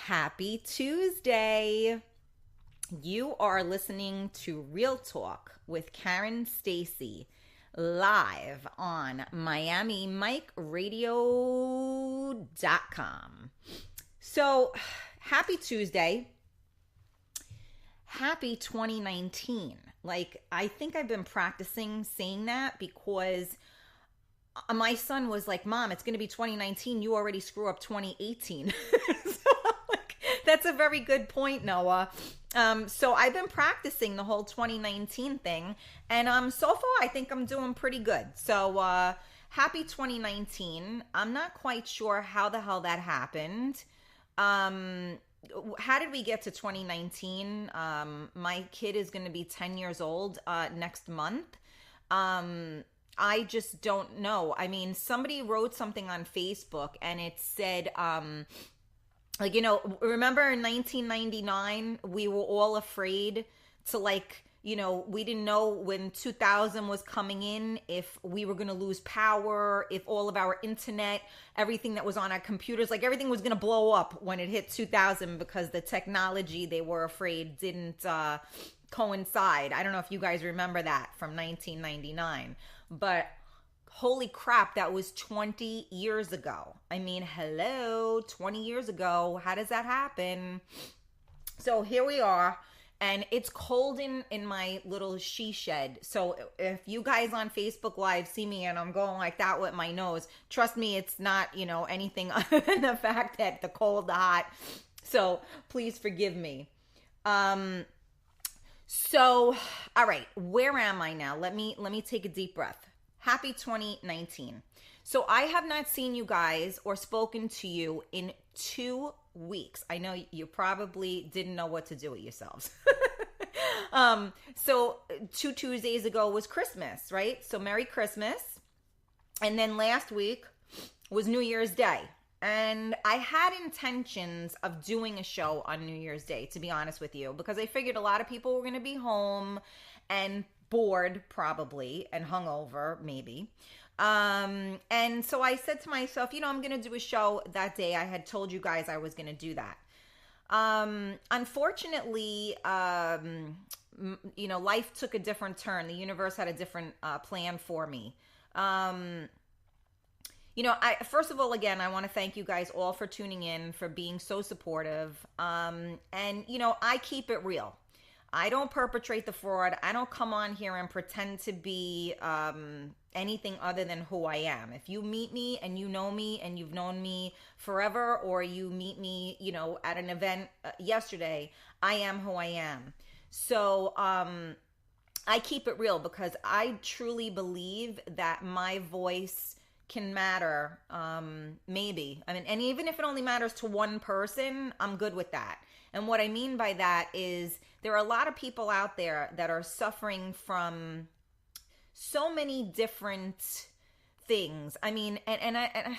Happy Tuesday. You are listening to Real Talk with Karen Stacy live on MiamiMikeRadio.com. So, happy Tuesday. Happy 2019. I think I've been practicing saying that because my son was like, Mom, it's going to be 2019. You already screw up 2018. That's a very good point, Noah. So I've been practicing the whole 2019 thing, and so far I think I'm doing pretty good. So happy 2019. I'm not quite sure how the hell that happened. How did we get to 2019? My kid is going to be 10 years old next month. I just don't know. I mean, somebody wrote something on Facebook and it said, remember in 1999, we were all afraid to we didn't know when 2000 was coming in, if we were going to lose power, if all of our internet, everything that was on our computers, everything was going to blow up when it hit 2000 because the technology, they were afraid, didn't coincide. I don't know if you guys remember that from 1999, but holy crap, that was 20 years ago. I mean, hello, 20 years ago. How does that happen? So here we are, and it's cold in my little she shed. So if you guys on Facebook Live see me and I'm going like that with my nose, trust me, it's not, anything other than the fact that the cold, the hot. So please forgive me. So, all right, where am I now? Let me take a deep breath. Happy 2019. So I have not seen you guys or spoken to you in 2 weeks. I know you probably didn't know what to do with yourselves. So 2 Tuesdays ago was Christmas, right? So Merry Christmas. And then last week was New Year's Day. And I had intentions of doing a show on New Year's Day, to be honest with you, because I figured a lot of people were going to be home and bored probably and hungover maybe. And so I said to myself, I'm going to do a show that day. I had told you guys I was going to do that. Unfortunately, life took a different turn. The universe had a different plan for me. First of all, again, I want to thank you guys all for tuning in, for being so supportive. And I keep it real. I don't perpetrate the fraud. I don't come on here and pretend to be anything other than who I am. If you meet me and you know me and you've known me forever, or you meet me, at an event yesterday, I am who I am. So I keep it real because I truly believe that my voice can matter, maybe. I mean, and even if it only matters to one person, I'm good with that. And what I mean by that is there are a lot of people out there that are suffering from so many different things. I mean, and I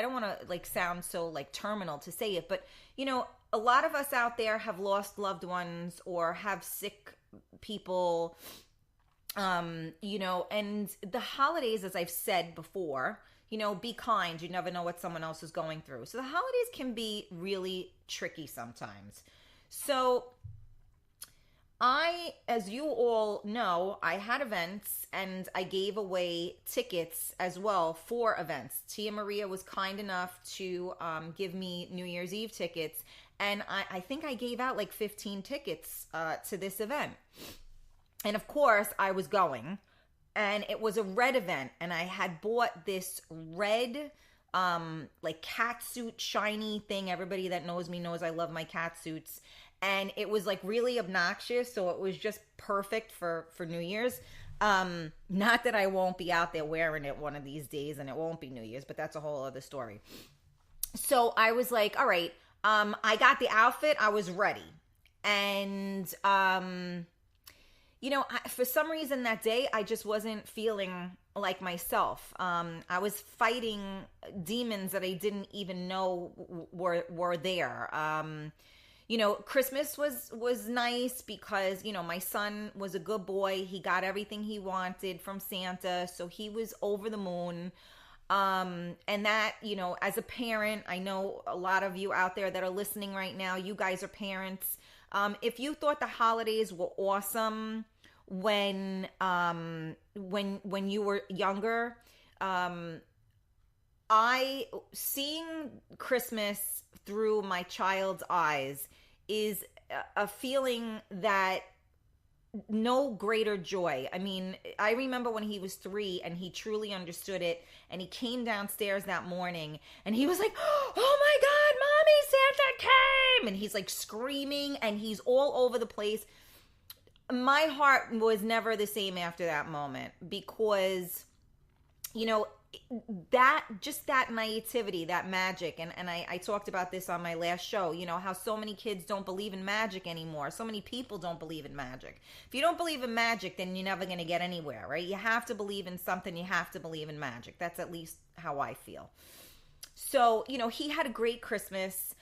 don't want to sound so terminal to say it, but a lot of us out there have lost loved ones or have sick people, and the holidays, as I've said before, be kind. You never know what someone else is going through. So the holidays can be really tricky sometimes. So as you all know, I had events and I gave away tickets as well for events. Tia Maria was kind enough to give me New Year's Eve tickets. And I think I gave out 15 tickets to this event. And of course, I was going. And it was a red event. And I had bought this red cat suit shiny thing. Everybody that knows me knows I love my cat suits. And it was really obnoxious, so it was just perfect for New Year's. Not that I won't be out there wearing it one of these days, and it won't be New Year's, but that's a whole other story. So I was like, all right, I got the outfit, I was ready. And, for some reason that day, I just wasn't feeling like myself. I was fighting demons that I didn't even know were there. Christmas was nice because, my son was a good boy. He got everything he wanted from Santa, so he was over the moon. And that, as a parent, I know a lot of you out there that are listening right now, you guys are parents. If you thought the holidays were awesome when you were younger, I seeing Christmas through my child's eyes is a feeling that no greater joy. I mean, I remember when he was 3 and he truly understood it, and he came downstairs that morning and he was like, "Oh my God, Mommy, Santa came!" And he's like screaming and he's all over the place. My heart was never the same after that moment, because that naivety, that magic, and I talked about this on my last show, how so many kids don't believe in magic anymore. So many people don't believe in magic. If you don't believe in magic, then you're never going to get anywhere, right? You have to believe in something. You have to believe in magic. That's at least how I feel. So, he had a great Christmas.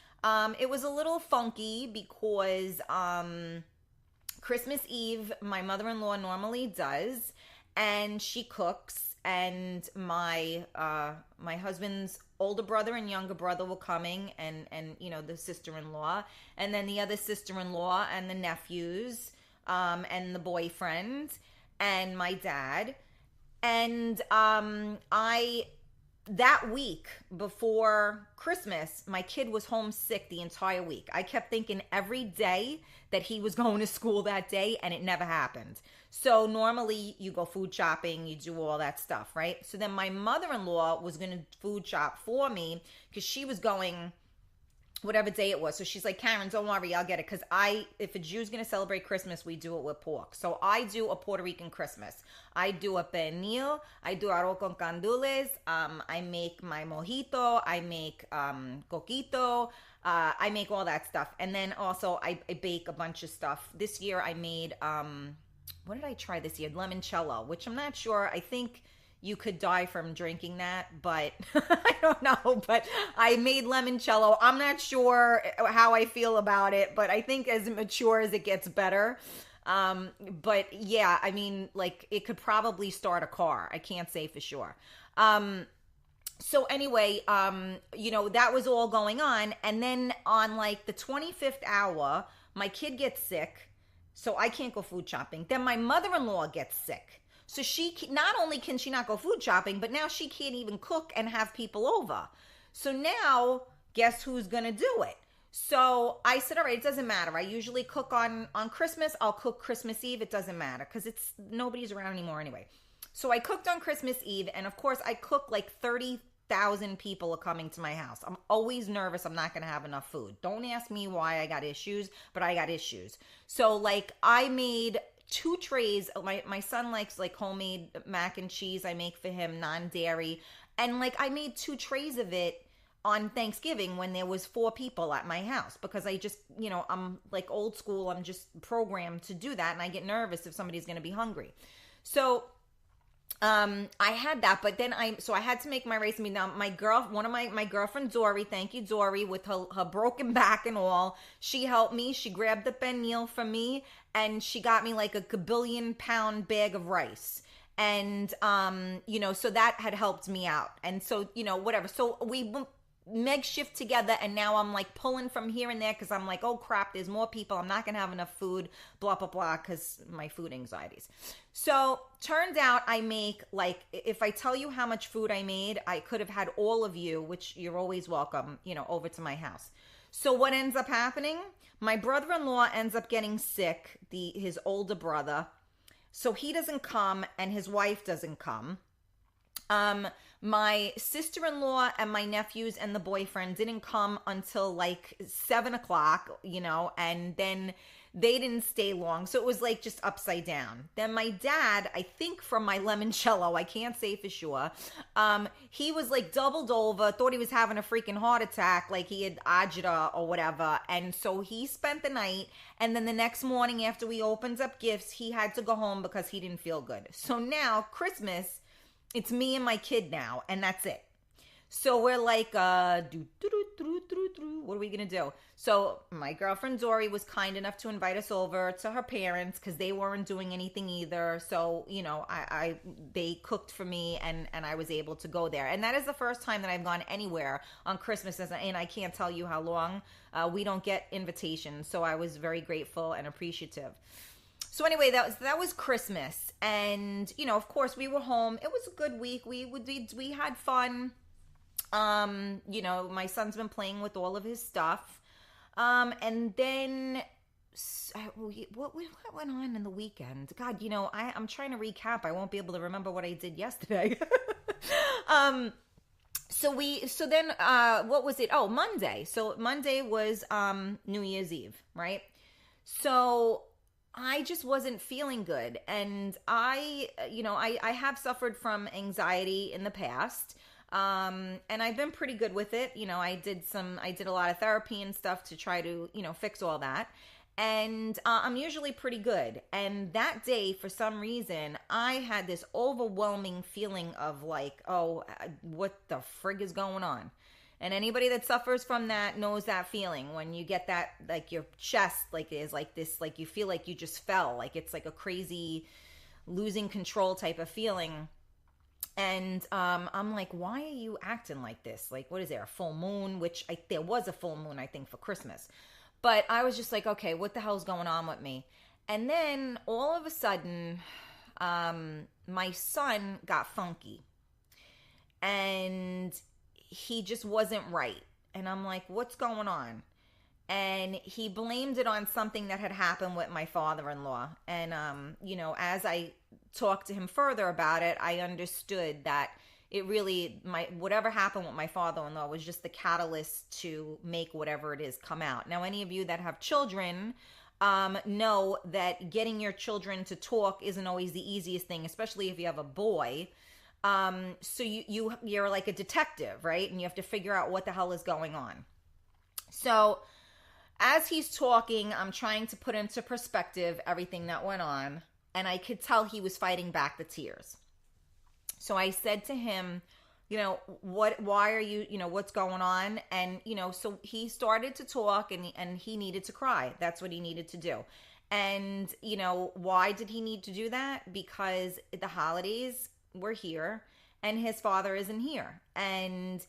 It was a little funky because Christmas Eve, my mother-in-law normally does, and she cooks. And my husband's older brother and younger brother were coming, and the sister-in-law, and then the other sister-in-law and the nephews, and the boyfriend and my dad. And that week before Christmas, my kid was homesick the entire week. I kept thinking every day that he was going to school that day, and it never happened. So normally you go food shopping, you do all that stuff, right? So then my mother-in-law was going to food shop for me because she was going whatever day it was. So she's like, "Karen, don't worry, I'll get it." Because if a Jew's going to celebrate Christmas, we do it with pork. So I do a Puerto Rican Christmas. I do a pernil. I do arroz con candules. I make my mojito. I make coquito. I make all that stuff. And then also I bake a bunch of stuff. This year I made, what did I try this year? Limoncello, which I'm not sure. I think you could die from drinking that, but I don't know. But I made limoncello. I'm not sure how I feel about it, but I think as it matures, it gets better. But yeah, I mean, like, it could probably start a car. I can't say for sure. So anyway, that was all going on. And then on like the 25th hour, my kid gets sick. So I can't go food shopping. Then my mother-in-law gets sick. So not only can she not go food shopping, but now she can't even cook and have people over. So now, guess who's going to do it? So I said, all right, it doesn't matter. I usually cook on Christmas. I'll cook Christmas Eve. It doesn't matter because nobody's around anymore anyway. So I cooked on Christmas Eve. And of course, I cooked like 30,000 people are coming to my house. I'm always nervous I'm not going to have enough food. Don't ask me why I got issues, but I got issues. So like I made 2 trays. My son likes like homemade mac and cheese. I make for him non-dairy. And like I made 2 trays of it on Thanksgiving when there was 4 people at my house because I just, I'm like old school. I'm just programmed to do that. And I get nervous if somebody's going to be hungry. So I had that, but then I had to make my rice. Now one of my girlfriend Dory, thank you Dory, with her broken back and all, she helped me. She grabbed the pernil for me and she got me like a kabillion pound bag of rice. And, so that had helped me out. And so, whatever. So we Meg shift together, and now I'm like pulling from here and there because I'm like, oh crap, there's more people. I'm not going to have enough food, blah, blah, blah, because my food anxieties. So turned out I make like, if I tell you how much food I made, I could have had all of you, which you're always welcome, over to my house. So what ends up happening? My brother-in-law ends up getting sick, his older brother. So he doesn't come and his wife doesn't come. My sister-in-law and my nephews and the boyfriend didn't come until like 7:00, and then they didn't stay long. So it was like just upside down. Then my dad, I think from my limoncello, I can't say for sure, he was like doubled over, thought he was having a freaking heart attack, like he had agita or whatever. And so he spent the night. And then the next morning after we opened up gifts, he had to go home because he didn't feel good. So now Christmas, it's me and my kid now, and that's it. So we're like, what are we going to do? So my girlfriend Dory was kind enough to invite us over to her parents because they weren't doing anything either. So, they cooked for me and I was able to go there. And that is the first time that I've gone anywhere on Christmas. And I can't tell you how long. We don't get invitations. So I was very grateful and appreciative. So anyway, that was Christmas. And, of course we were home. It was a good week. We had fun. My son's been playing with all of his stuff. And then what went on in the weekend? God, I'm trying to recap. I won't be able to remember what I did yesterday. So then what was it? Oh, Monday. So Monday was New Year's Eve, right? So I just wasn't feeling good. And I have suffered from anxiety in the past. And I've been pretty good with it. I did a lot of therapy and stuff to try to, fix all that. And I'm usually pretty good. And that day, for some reason, I had this overwhelming feeling of like, oh, what the frig is going on? And anybody that suffers from that knows that feeling when you get that, like your chest, like is like this, like you feel like you just fell, like it's like a crazy losing control type of feeling. And I'm like, why are you acting like this? Like, what is there, a full moon? There was a full moon, I think, for Christmas. But I was just like, okay, what the hell's going on with me? And then all of a sudden, my son got funky. And he just wasn't right. And I'm like, what's going on? And he blamed it on something that had happened with my father-in-law. And, as I talked to him further about it, I understood that it really, whatever happened with my father-in-law was just the catalyst to make whatever it is come out. Now, any of you that have children know that getting your children to talk isn't always the easiest thing, especially if you have a boy. So you're like a detective, right? And you have to figure out what the hell is going on. So as he's talking, I'm trying to put into perspective everything that went on. And I could tell he was fighting back the tears. So I said to him, why are you, what's going on? And, so he started to talk and he needed to cry. That's what he needed to do. And, why did he need to do that? Because the holidays were here and his father isn't here. And,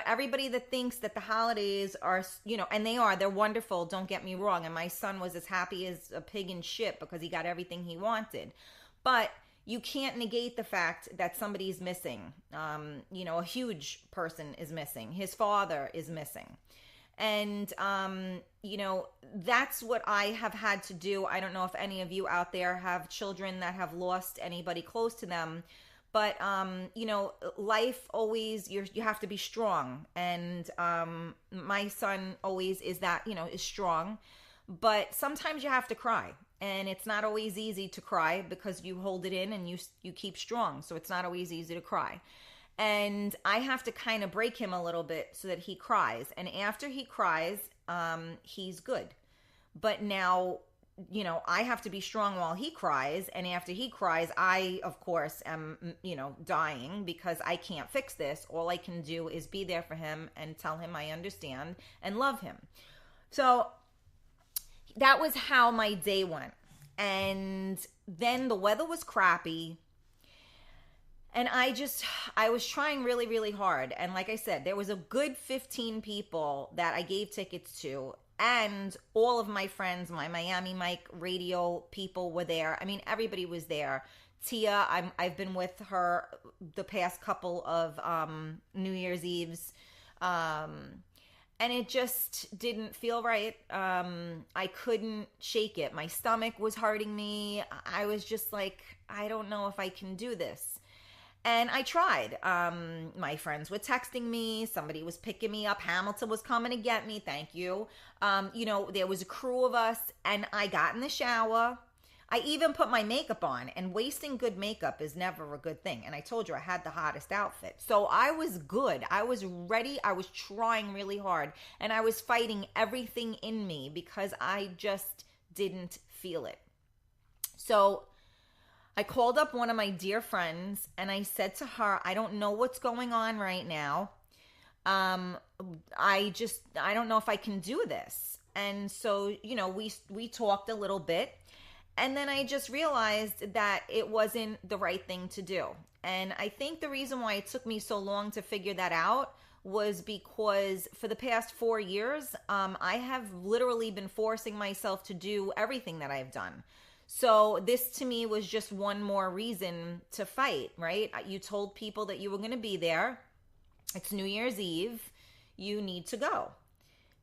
everybody that thinks that the holidays are, and they're wonderful. Don't get me wrong. And my son was as happy as a pig in shit because he got everything he wanted. But you can't negate the fact that somebody's missing. A huge person is missing. His father is missing. And, that's what I have had to do. I don't know if any of you out there have children that have lost anybody close to them. But, life always, you have to be strong. And my son always is that, is strong. But sometimes you have to cry. And it's not always easy to cry because you hold it in and you keep strong. So it's not always easy to cry. And I have to kind of break him a little bit so that he cries. And after he cries, he's good. But now, I have to be strong while he cries. And after he cries, I, of course, am, dying because I can't fix this. All I can do is be there for him and tell him I understand and love him. So that was how my day went. And then the weather was crappy. And I was trying really, really hard. And like I said, there was a good 15 people that I gave tickets to. And all of my friends, my Miami Mike radio people were there. I mean, everybody was there. Tia, I've been with her the past couple of New Year's Eves. And it just didn't feel right. I couldn't shake it. My stomach was hurting me. I was just like, I don't know if I can do this. And I tried. My friends were texting me. Somebody was picking me up. Hamilton was coming to get me. Thank you. There was a crew of us. And I got in the shower. I even put my makeup on, and wasting good makeup is never a good thing. And I told you I had the hottest outfit. So I was good. I was ready. I was trying really hard, and I was fighting everything in me because I just didn't feel it. So I called up one of my dear friends and I said to her, I don't know what's going on right now. I don't know if I can do this. And so, we talked a little bit, and then I just realized that it wasn't the right thing to do. And I think the reason why it took me so long to figure that out was because for the past 4 years, I have literally been forcing myself to do everything that I've done. So this to me was just one more reason to fight, right? You told people that you were going to be there. It's New Year's Eve. You need to go.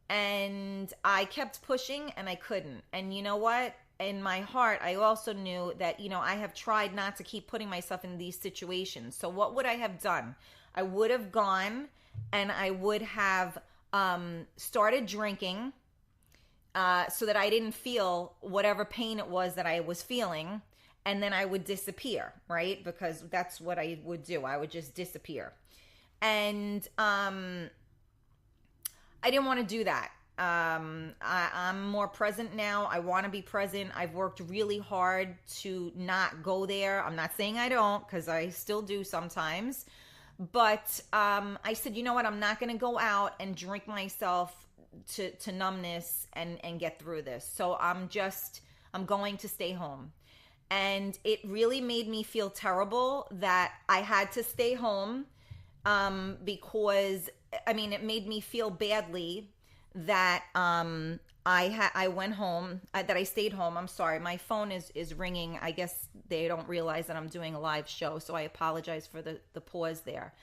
And I kept pushing and I couldn't. And you know what? In my heart, I also knew that, I have tried not to keep putting myself in these situations. So what would I have done? I would have gone and I would have started drinking so that I didn't feel whatever pain it was that I was feeling. And then I would disappear, right? Because that's what I would do. I would just disappear. And I didn't want to do that. I'm more present now. I want to be present. I've worked really hard to not go there. I'm not saying I don't, because I still do sometimes. But I said, you know what? I'm not going to go out and drink myself to numbness and get through this. So I'm going to stay home. And it really made me feel terrible that I had to stay home because, it made me feel badly that I went home, that I stayed home. I'm sorry. My phone is ringing. I guess they don't realize that I'm doing a live show, so I apologize for the pause there.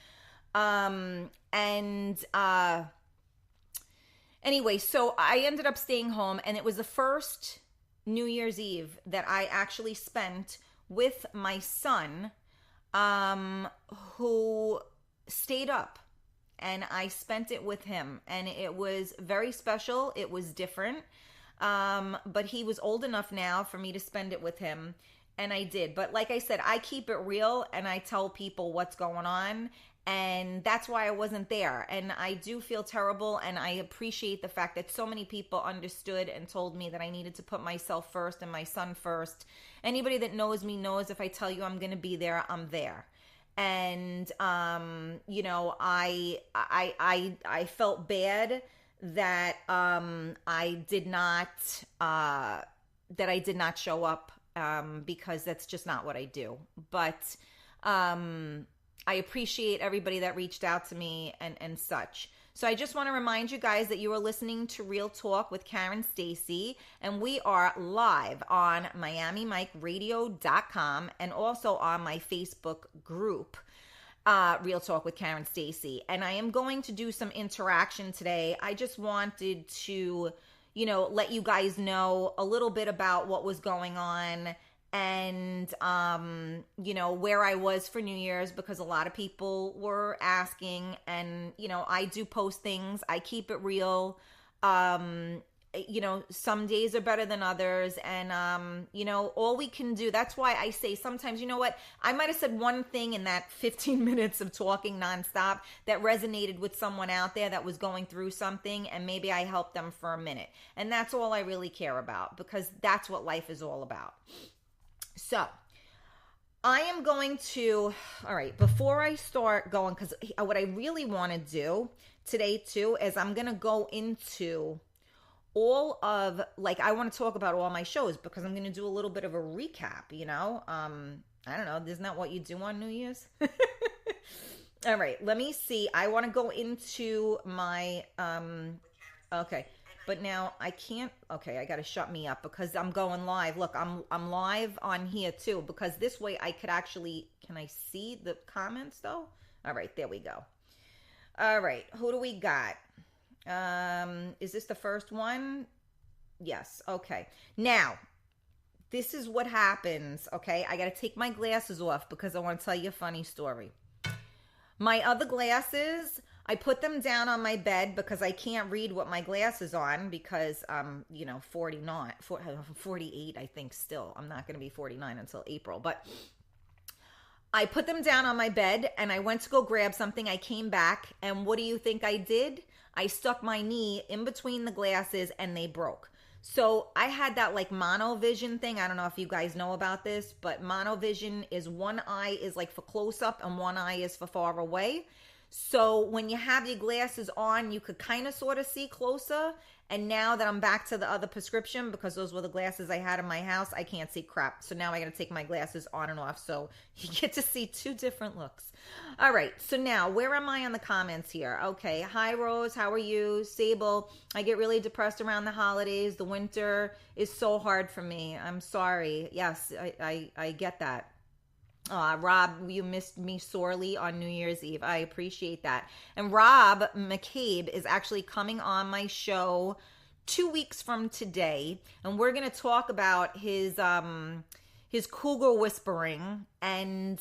Anyway, so I ended up staying home, and it was the first New Year's Eve that I actually spent with my son, who stayed up. And I spent it with him, and it was very special. It was different, but he was old enough now for me to spend it with him, and I did. But like I said, I keep it real, and I tell people what's going on, and that's why I wasn't there. And I do feel terrible, and I appreciate the fact that so many people understood and told me that I needed to put myself first and my son first. Anybody that knows me knows if I tell you I'm going to be there, I'm there. And I felt bad that I did not show up because that's just not what I do. But I appreciate everybody that reached out to me and such. So I just want to remind you guys that you are listening to Real Talk with Karen Stacy, and we are live on MiamiMikeRadio.com and also on my Facebook group, Real Talk with Karen Stacy. And I am going to do some interaction today. I just wanted to, let you guys know a little bit about what was going on and, where I was for New Year's, because a lot of people were asking, and, I do post things. I keep it real. Some days are better than others, and, all we can do, that's why I say sometimes, you know what, I might have said one thing in that 15 minutes of talking nonstop that resonated with someone out there that was going through something, and maybe I helped them for a minute. And that's all I really care about, because that's what life is all about. So I am going to, all right, before I start going, because what I really want to do today too is I'm going to go into all of, I want to talk about all my shows, because I'm going to do a little bit of a recap, I don't know, isn't that what you do on New Year's? All right, let me see. I want to go into my, okay. But now I can't, okay, I got to shut me up because I'm going live. Look, I'm live on here too, because this way I could actually, can I see the comments though? All right, there we go. All right, who do we got? Is this the first one? Yes, okay. Now, this is what happens, okay? I got to take my glasses off because I want to tell you a funny story. My other glasses, I put them down on my bed because I can't read with my glasses on because I'm, 48, I think still. I'm not going to be 49 until April. But I put them down on my bed and I went to go grab something. I came back, and what do you think I did? I stuck my knee in between the glasses and they broke. So I had that monovision thing. I don't know if you guys know about this, but monovision is one eye is for close up and one eye is for far away. So when you have your glasses on, you could kind of sort of see closer. And now that I'm back to the other prescription, because those were the glasses I had in my house, I can't see crap. So now I got to take my glasses on and off. So you get to see two different looks. All right. So now, where am I on the comments here? Okay. Hi, Rose. How are you? Sable. I get really depressed around the holidays. The winter is so hard for me. I'm sorry. Yes, I get that. Rob, you missed me sorely on New Year's Eve. I appreciate that. And Rob McCabe is actually coming on my show 2 weeks from today, and we're going to talk about his cougar whispering, and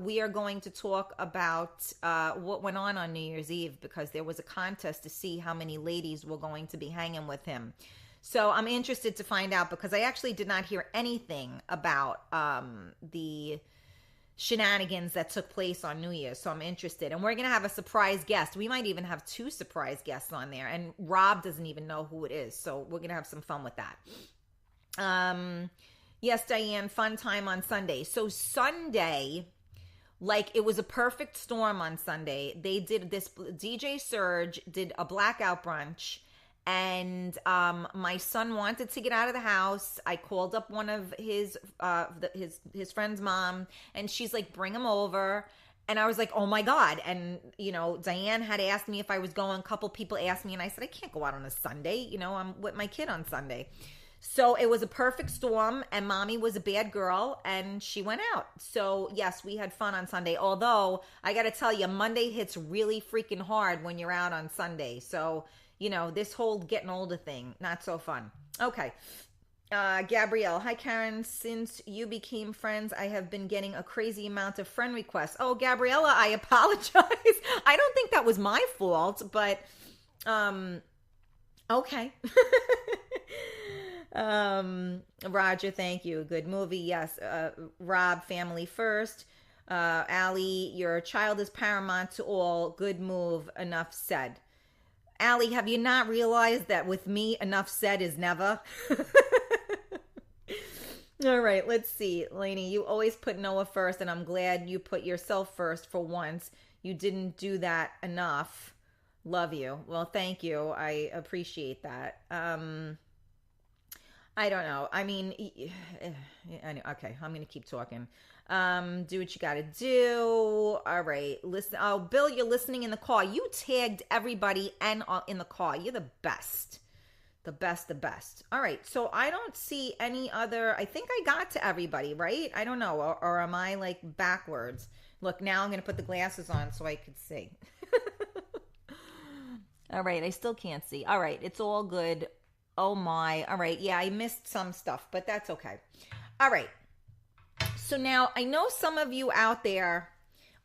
we are going to talk about what went on New Year's Eve, because there was a contest to see how many ladies were going to be hanging with him. So I'm interested to find out, because I actually did not hear anything about the shenanigans that took place on New Year's. So I'm interested. And we're going to have a surprise guest. We might even have 2 surprise guests on there. And Rob doesn't even know who it is. So we're going to have some fun with that. Yes, Diane, fun time on Sunday. So Sunday, like, it was a perfect storm on Sunday. They did this, DJ Surge did a blackout brunch. And my son wanted to get out of the house. I called up one of his friend's mom, and she's like, bring him over. And I was like, oh my God. And, Diane had asked me if I was going. A couple people asked me, and I said, I can't go out on a Sunday. I'm with my kid on Sunday. So it was a perfect storm, and mommy was a bad girl, and she went out. So yes, we had fun on Sunday. Although I got to tell you, Monday hits really freaking hard when you're out on Sunday. So this whole getting older thing, not so fun. Okay. Gabrielle, hi Karen. Since you became friends, I have been getting a crazy amount of friend requests. Oh, Gabriella, I apologize. I don't think that was my fault, but okay. Roger, thank you. Good movie. Yes. Rob, family first. Allie, your child is paramount to all. Good move. Enough said. Allie, have you not realized that with me, enough said is never? All right, let's see. Lainey, you always put Noah first, and I'm glad you put yourself first for once. You didn't do that enough. Love you. Well, thank you. I appreciate that. I don't know. I mean, okay, I'm going to keep talking. Do what you got to do. All right. Listen. Oh, Bill, you're listening in the car. You tagged everybody and in the car. You're the best. The best. All right. So I don't see any other. I think I got to everybody, right? I don't know. Or am I like backwards? Look, now I'm going to put the glasses on so I could see. All right. I still can't see. All right. It's all good. Oh my. All right. Yeah, I missed some stuff, but that's okay. All right. So now I know some of you out there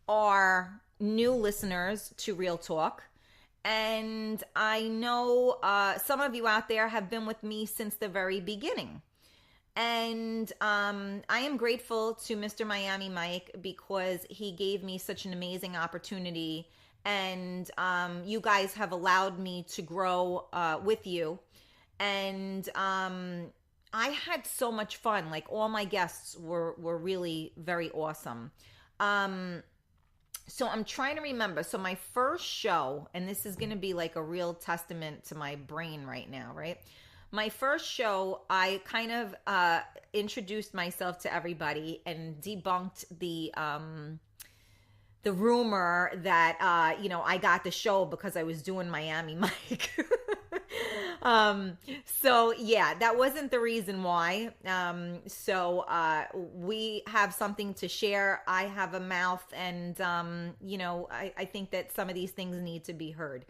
are new listeners to Real Talk. And I know some of you out there have been with me since the very beginning. And I am grateful to Mr. Miami Mike, because he gave me such an amazing opportunity. And you guys have allowed me to grow with you. And I had so much fun. Like, all my guests were really very awesome. So I'm trying to remember. So my first show, and this is going to be like a real testament to my brain right now, right? My first show, I kind of introduced myself to everybody and debunked the rumor that I got the show because I was doing Miami Mike. So yeah, that wasn't the reason why. So we have something to share. I have a mouth, and I think that some of these things need to be heard.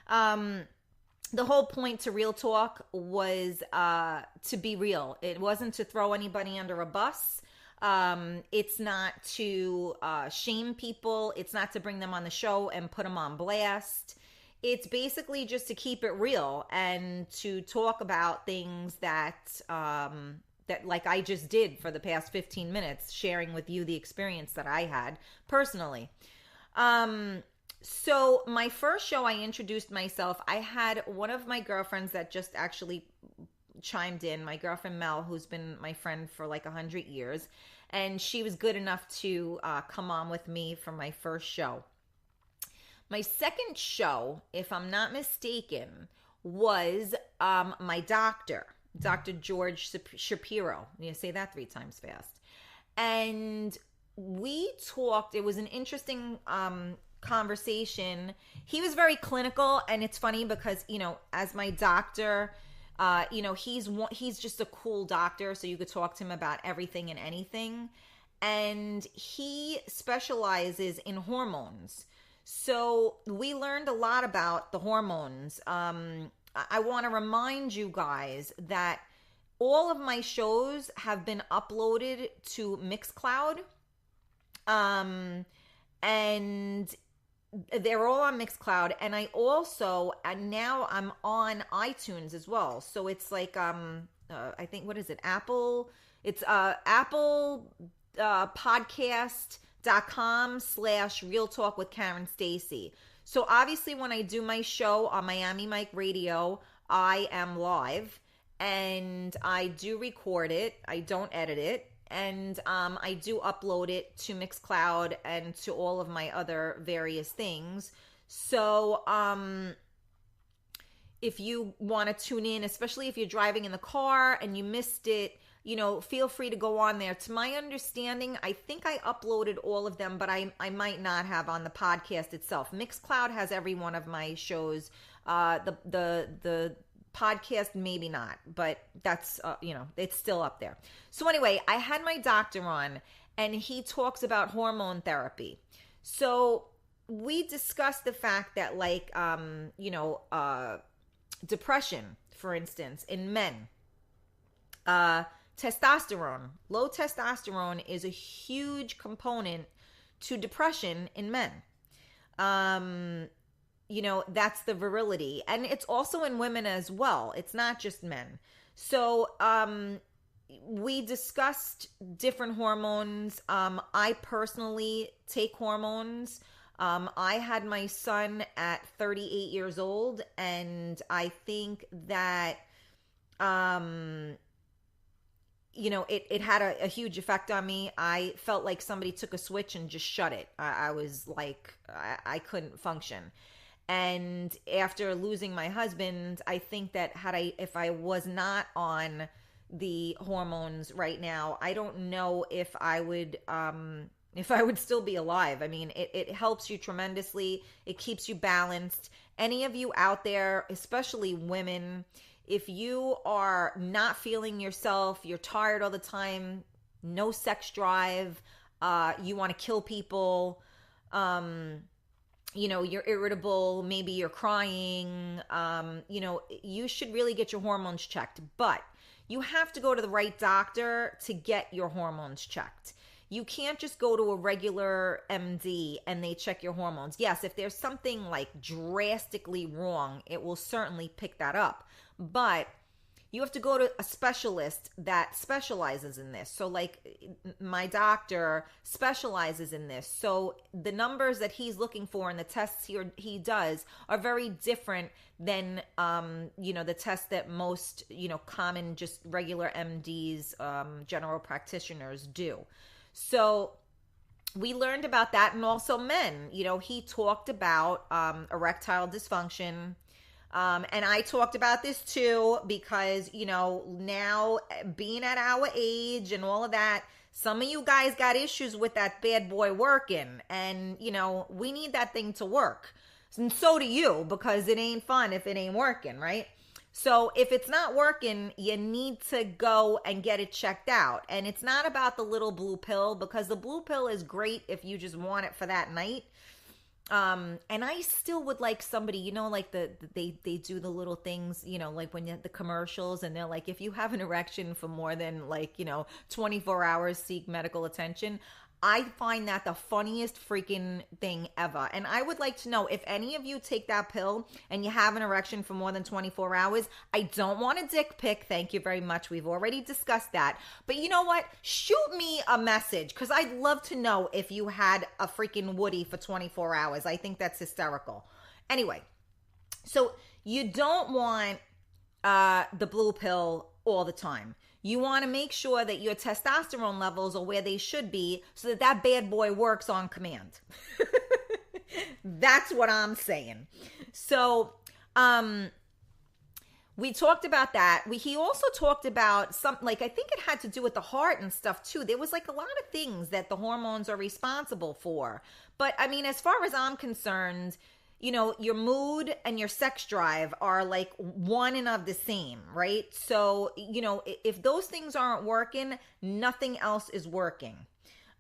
The whole point to Real Talk was to be real. It wasn't to throw anybody under a bus. It's not to shame people. It's not to bring them on the show and put them on blast. It's basically just to keep it real and to talk about things that like I just did for the past 15 minutes, sharing with you the experience that I had personally. So my first show, I introduced myself. I had one of my girlfriends that just actually chimed in, my girlfriend Mel, who's been my friend for like 100 years. And she was good enough to come on with me for my first show. My second show, if I'm not mistaken, was my doctor, Dr. George Shapiro. You say that 3 times fast. And we talked, it was an interesting conversation. He was very clinical, and it's funny because, as my doctor, he's just a cool doctor, so you could talk to him about everything and anything. And he specializes in hormones. So we learned a lot about the hormones. I want to remind you guys that all of my shows have been uploaded to Mixcloud. And they're all on Mixcloud. And I also, and now I'm on iTunes as well. So it's like, I think, what is it? Apple. It's Apple podcast.com/Real Talk with Karen Stacy. So obviously when I do my show on Miami Mike Radio, I am live and I do record it. I don't edit it. And I do upload it to Mixcloud and to all of my other various things. So if you want to tune in, especially if you're driving in the car and you missed it, feel free to go on there. To my understanding, I think I uploaded all of them, but I might not have on the podcast itself. Mixcloud has every one of my shows. The podcast, maybe not, but that's, it's still up there. So anyway, I had my doctor on, and he talks about hormone therapy. So we discussed the fact that, like, depression, for instance, in men, testosterone, low testosterone is a huge component to depression in men. That's the virility. And it's also in women as well. It's not just men. So we discussed different hormones. I personally take hormones. I had my son at 38 years old, and I think that it had a huge effect on me. I felt like somebody took a switch and just shut it. I was like, I couldn't function. And after losing my husband, I think that if I was not on the hormones right now, I don't know if I would still be alive. I mean, it helps you tremendously. It keeps you balanced. Any of you out there, especially women, if you are not feeling yourself, you're tired all the time, no sex drive, you want to kill people, you're irritable, maybe you're crying, you should really get your hormones checked. But you have to go to the right doctor to get your hormones checked. You can't just go to a regular MD and they check your hormones. Yes, if there's something like drastically wrong, it will certainly pick that up. But you have to go to a specialist that specializes in this. So like my doctor specializes in this. So the numbers that he's looking for and the tests he does are very different than, the tests that most, common, just regular MDs, general practitioners do. So we learned about that. And also men, he talked about erectile dysfunction. And I talked about this too, because, now being at our age and all of that, some of you guys got issues with that bad boy working, and, we need that thing to work. And so do you, because it ain't fun if it ain't working, right? So if it's not working, you need to go and get it checked out. And it's not about the little blue pill, because the blue pill is great if you just want it for that night. And I still would like somebody, like they do the little things, like when you have the commercials and they're like, if you have an erection for more than 24 hours, seek medical attention. I find that the funniest freaking thing ever. And I would like to know if any of you take that pill and you have an erection for more than 24 hours. I don't want a dick pic. Thank you very much. We've already discussed that. But you know what? Shoot me a message, because I'd love to know if you had a freaking Woody for 24 hours. I think that's hysterical. Anyway, so you don't want the blue pill all the time. You want to make sure that your testosterone levels are where they should be so that bad boy works on command. That's what I'm saying. So, we talked about that. He also talked about some, like, I think it had to do with the heart and stuff too. There was like a lot of things that the hormones are responsible for. But I mean, as far as I'm concerned, your mood and your sex drive are like one and of the same, right? So, if those things aren't working, nothing else is working.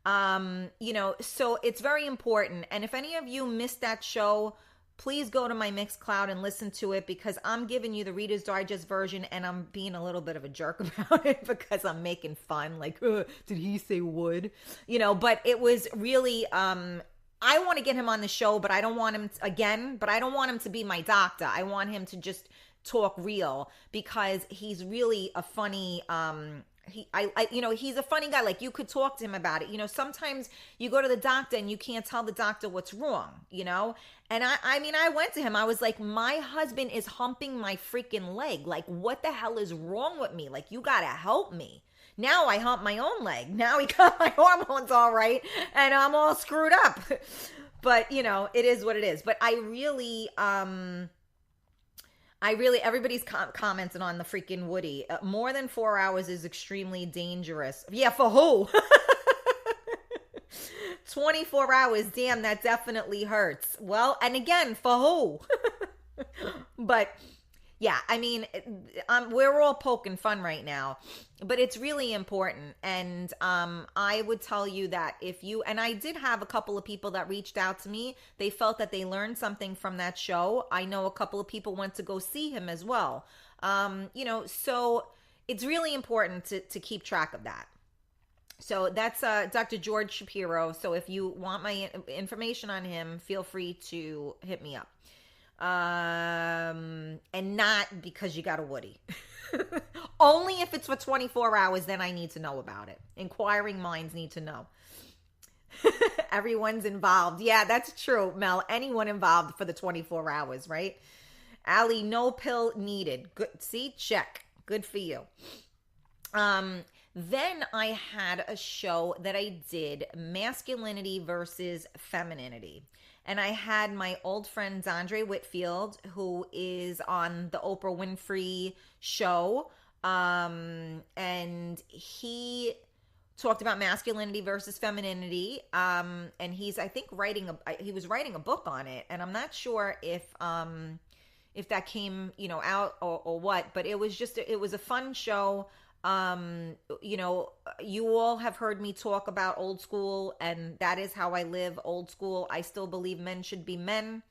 So it's very important. And if any of you missed that show, please go to my Mixcloud and listen to it, because I'm giving you the Reader's Digest version and I'm being a little bit of a jerk about it because I'm making fun. Like, did he say would? But it was really, I want to get him on the show, but I don't want him I don't want him to be my doctor. I want him to just talk real, because he's really a funny, he's a funny guy. Like, you could talk to him about it. Sometimes you go to the doctor and you can't tell the doctor what's wrong, And I went to him. I was like, my husband is humping my freaking leg. Like, what the hell is wrong with me? Like, you gotta help me. Now I hump my own leg. Now he got my hormones all right and I'm all screwed up. But, it is what it is. But I really, everybody's commenting on the freaking Woody. More than 4 hours is extremely dangerous. Yeah, for who? 24 hours, damn, that definitely hurts. Well, and again, for who? But yeah, I mean, we're all poking fun right now, but it's really important. And I would tell you that and I did have a couple of people that reached out to me. They felt that they learned something from that show. I know a couple of people went to go see him as well. So it's really important to keep track of that. So that's Dr. George Shapiro. So if you want my information on him, feel free to hit me up. And not because you got a Woody. Only if it's for 24 hours, then I need to know about it. Inquiring minds need to know. Everyone's involved. Yeah, that's true, Mel. Anyone involved for the 24 hours, right? Allie, no pill needed. Good. See, check. Good for you. Then I had a show that I did, masculinity versus femininity. And I had my old friend Andre Whitfield, who is on the Oprah Winfrey show. And he talked about masculinity versus femininity. And he's, I think, he was writing a book on it. And I'm not sure if that came, out or what, but it was a fun show. You all have heard me talk about old school, and that is how I live, old school. I still believe men should be men.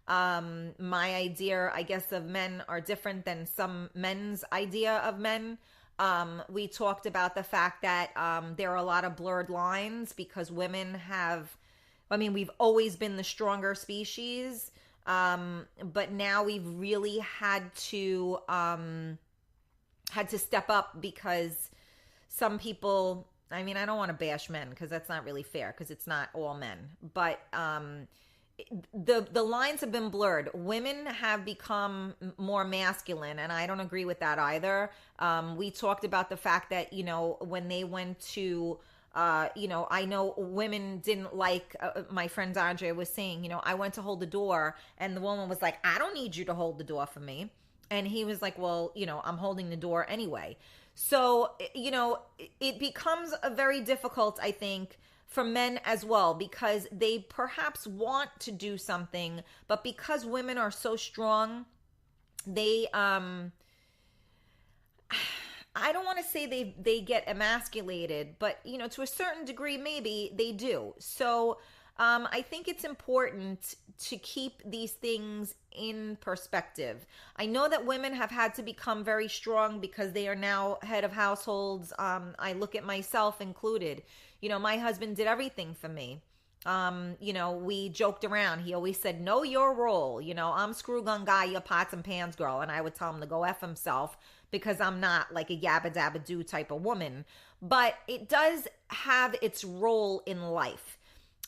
My idea, I guess, of men are different than some men's idea of men. We talked about the fact that there are a lot of blurred lines because women we've always been the stronger species, but now we've really had to step up because some people, I don't want to bash men because that's not really fair because it's not all men, but the lines have been blurred. Women have become more masculine, and I don't agree with that either. We talked about the fact that, when they went to, I know women didn't like, my friend Andre was saying, I went to hold the door and the woman was like, I don't need you to hold the door for me. And he was like, well, I'm holding the door anyway. So, it becomes a very difficult, I think, for men as well, because they perhaps want to do something, but because women are so strong, they, I don't want to say they get emasculated, but, to a certain degree, maybe they do. So, I think it's important to keep these things in perspective. I know that women have had to become very strong because they are now head of households. I look at myself included. My husband did everything for me. We joked around. He always said, know your role. I'm screw gun guy, you're pots and pans girl. And I would tell him to go F himself because I'm not like a yabba dabba do type of woman. But it does have its role in life.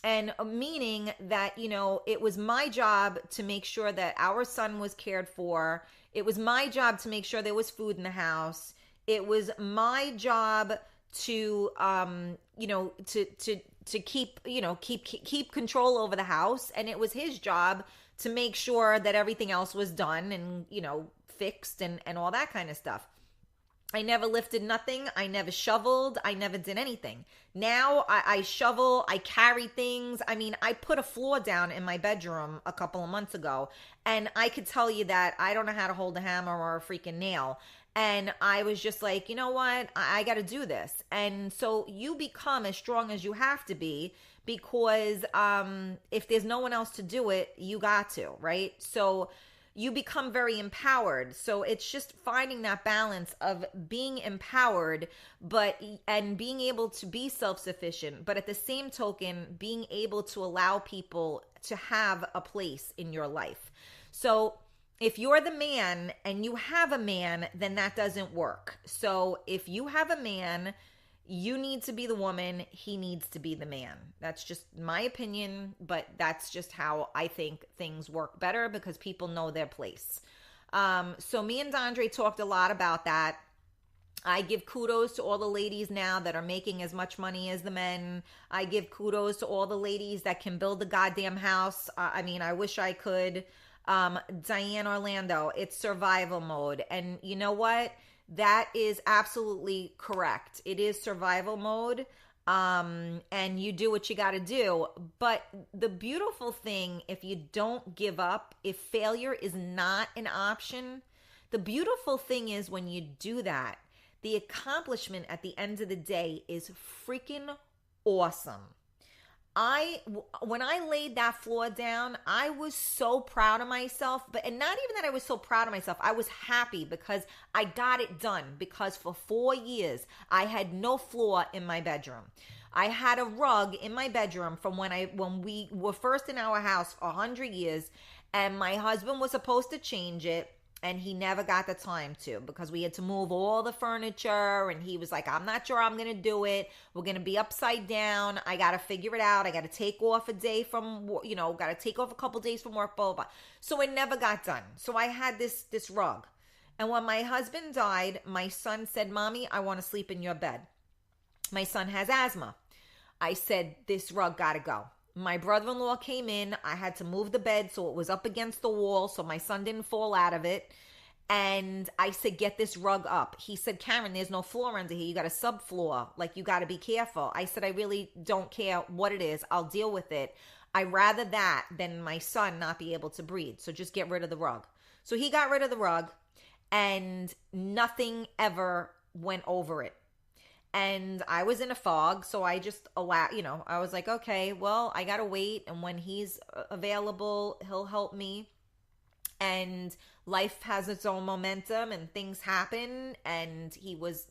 And meaning that, it was my job to make sure that our son was cared for. It was my job to make sure there was food in the house. It was my job to, to to keep, keep control over the house, and it was his job to make sure that everything else was done and, fixed and all that kind of stuff. I never lifted nothing. I never shoveled. I never did anything. Now I shovel. I carry things. I mean, I put a floor down in my bedroom a couple of months ago, and I could tell you that I don't know how to hold a hammer or a freaking nail. And I was just like, you know what? I got to do this. And so you become as strong as you have to be, because if there's no one else to do it, you got to, right? So you become very empowered. So it's just finding that balance of being empowered, and being able to be self-sufficient, but at the same token, being able to allow people to have a place in your life. So if you're the man and you have a man, then that doesn't work. So if you have a man, you need to be the woman, he needs to be the man. That's just my opinion, but that's just how I think things work better, because people know their place. So me and Dondre talked a lot about that. I give kudos to all the ladies now that are making as much money as the men. I give kudos to all the ladies that can build a goddamn house. I wish I could. Diane Orlando, it's survival mode. And you know what? That is absolutely correct. It is survival mode. And you do what you got to do. But the beautiful thing, if you don't give up, if failure is not an option, the beautiful thing is when you do that, the accomplishment at the end of the day is freaking awesome. When I laid that floor down, I was so proud of myself, and not even that I was so proud of myself. I was happy because I got it done, because for 4 years, I had no floor in my bedroom. I had a rug in my bedroom from when we were first in our house 100 years, and my husband was supposed to change it. And he never got the time to, because we had to move all the furniture. And he was like, I'm not sure I'm going to do it. We're going to be upside down. I got to figure it out. I got to take off a day from, got to take off a couple days from work, blah, blah, blah. So it never got done. So I had this rug. And when my husband died, my son said, Mommy, I want to sleep in your bed. My son has asthma. I said, this rug got to go. My brother-in-law came in. I had to move the bed so it was up against the wall so my son didn't fall out of it. And I said, get this rug up. He said, Karen, there's no floor under here. You got a subfloor. Like, you got to be careful. I said, I really don't care what it is. I'll deal with it. I'd rather that than my son not be able to breathe. So just get rid of the rug. So he got rid of the rug, and nothing ever went over it. And I was in a fog, so I just I was like, okay, well, I got to wait. And when he's available, he'll help me. And life has its own momentum and things happen. And he was,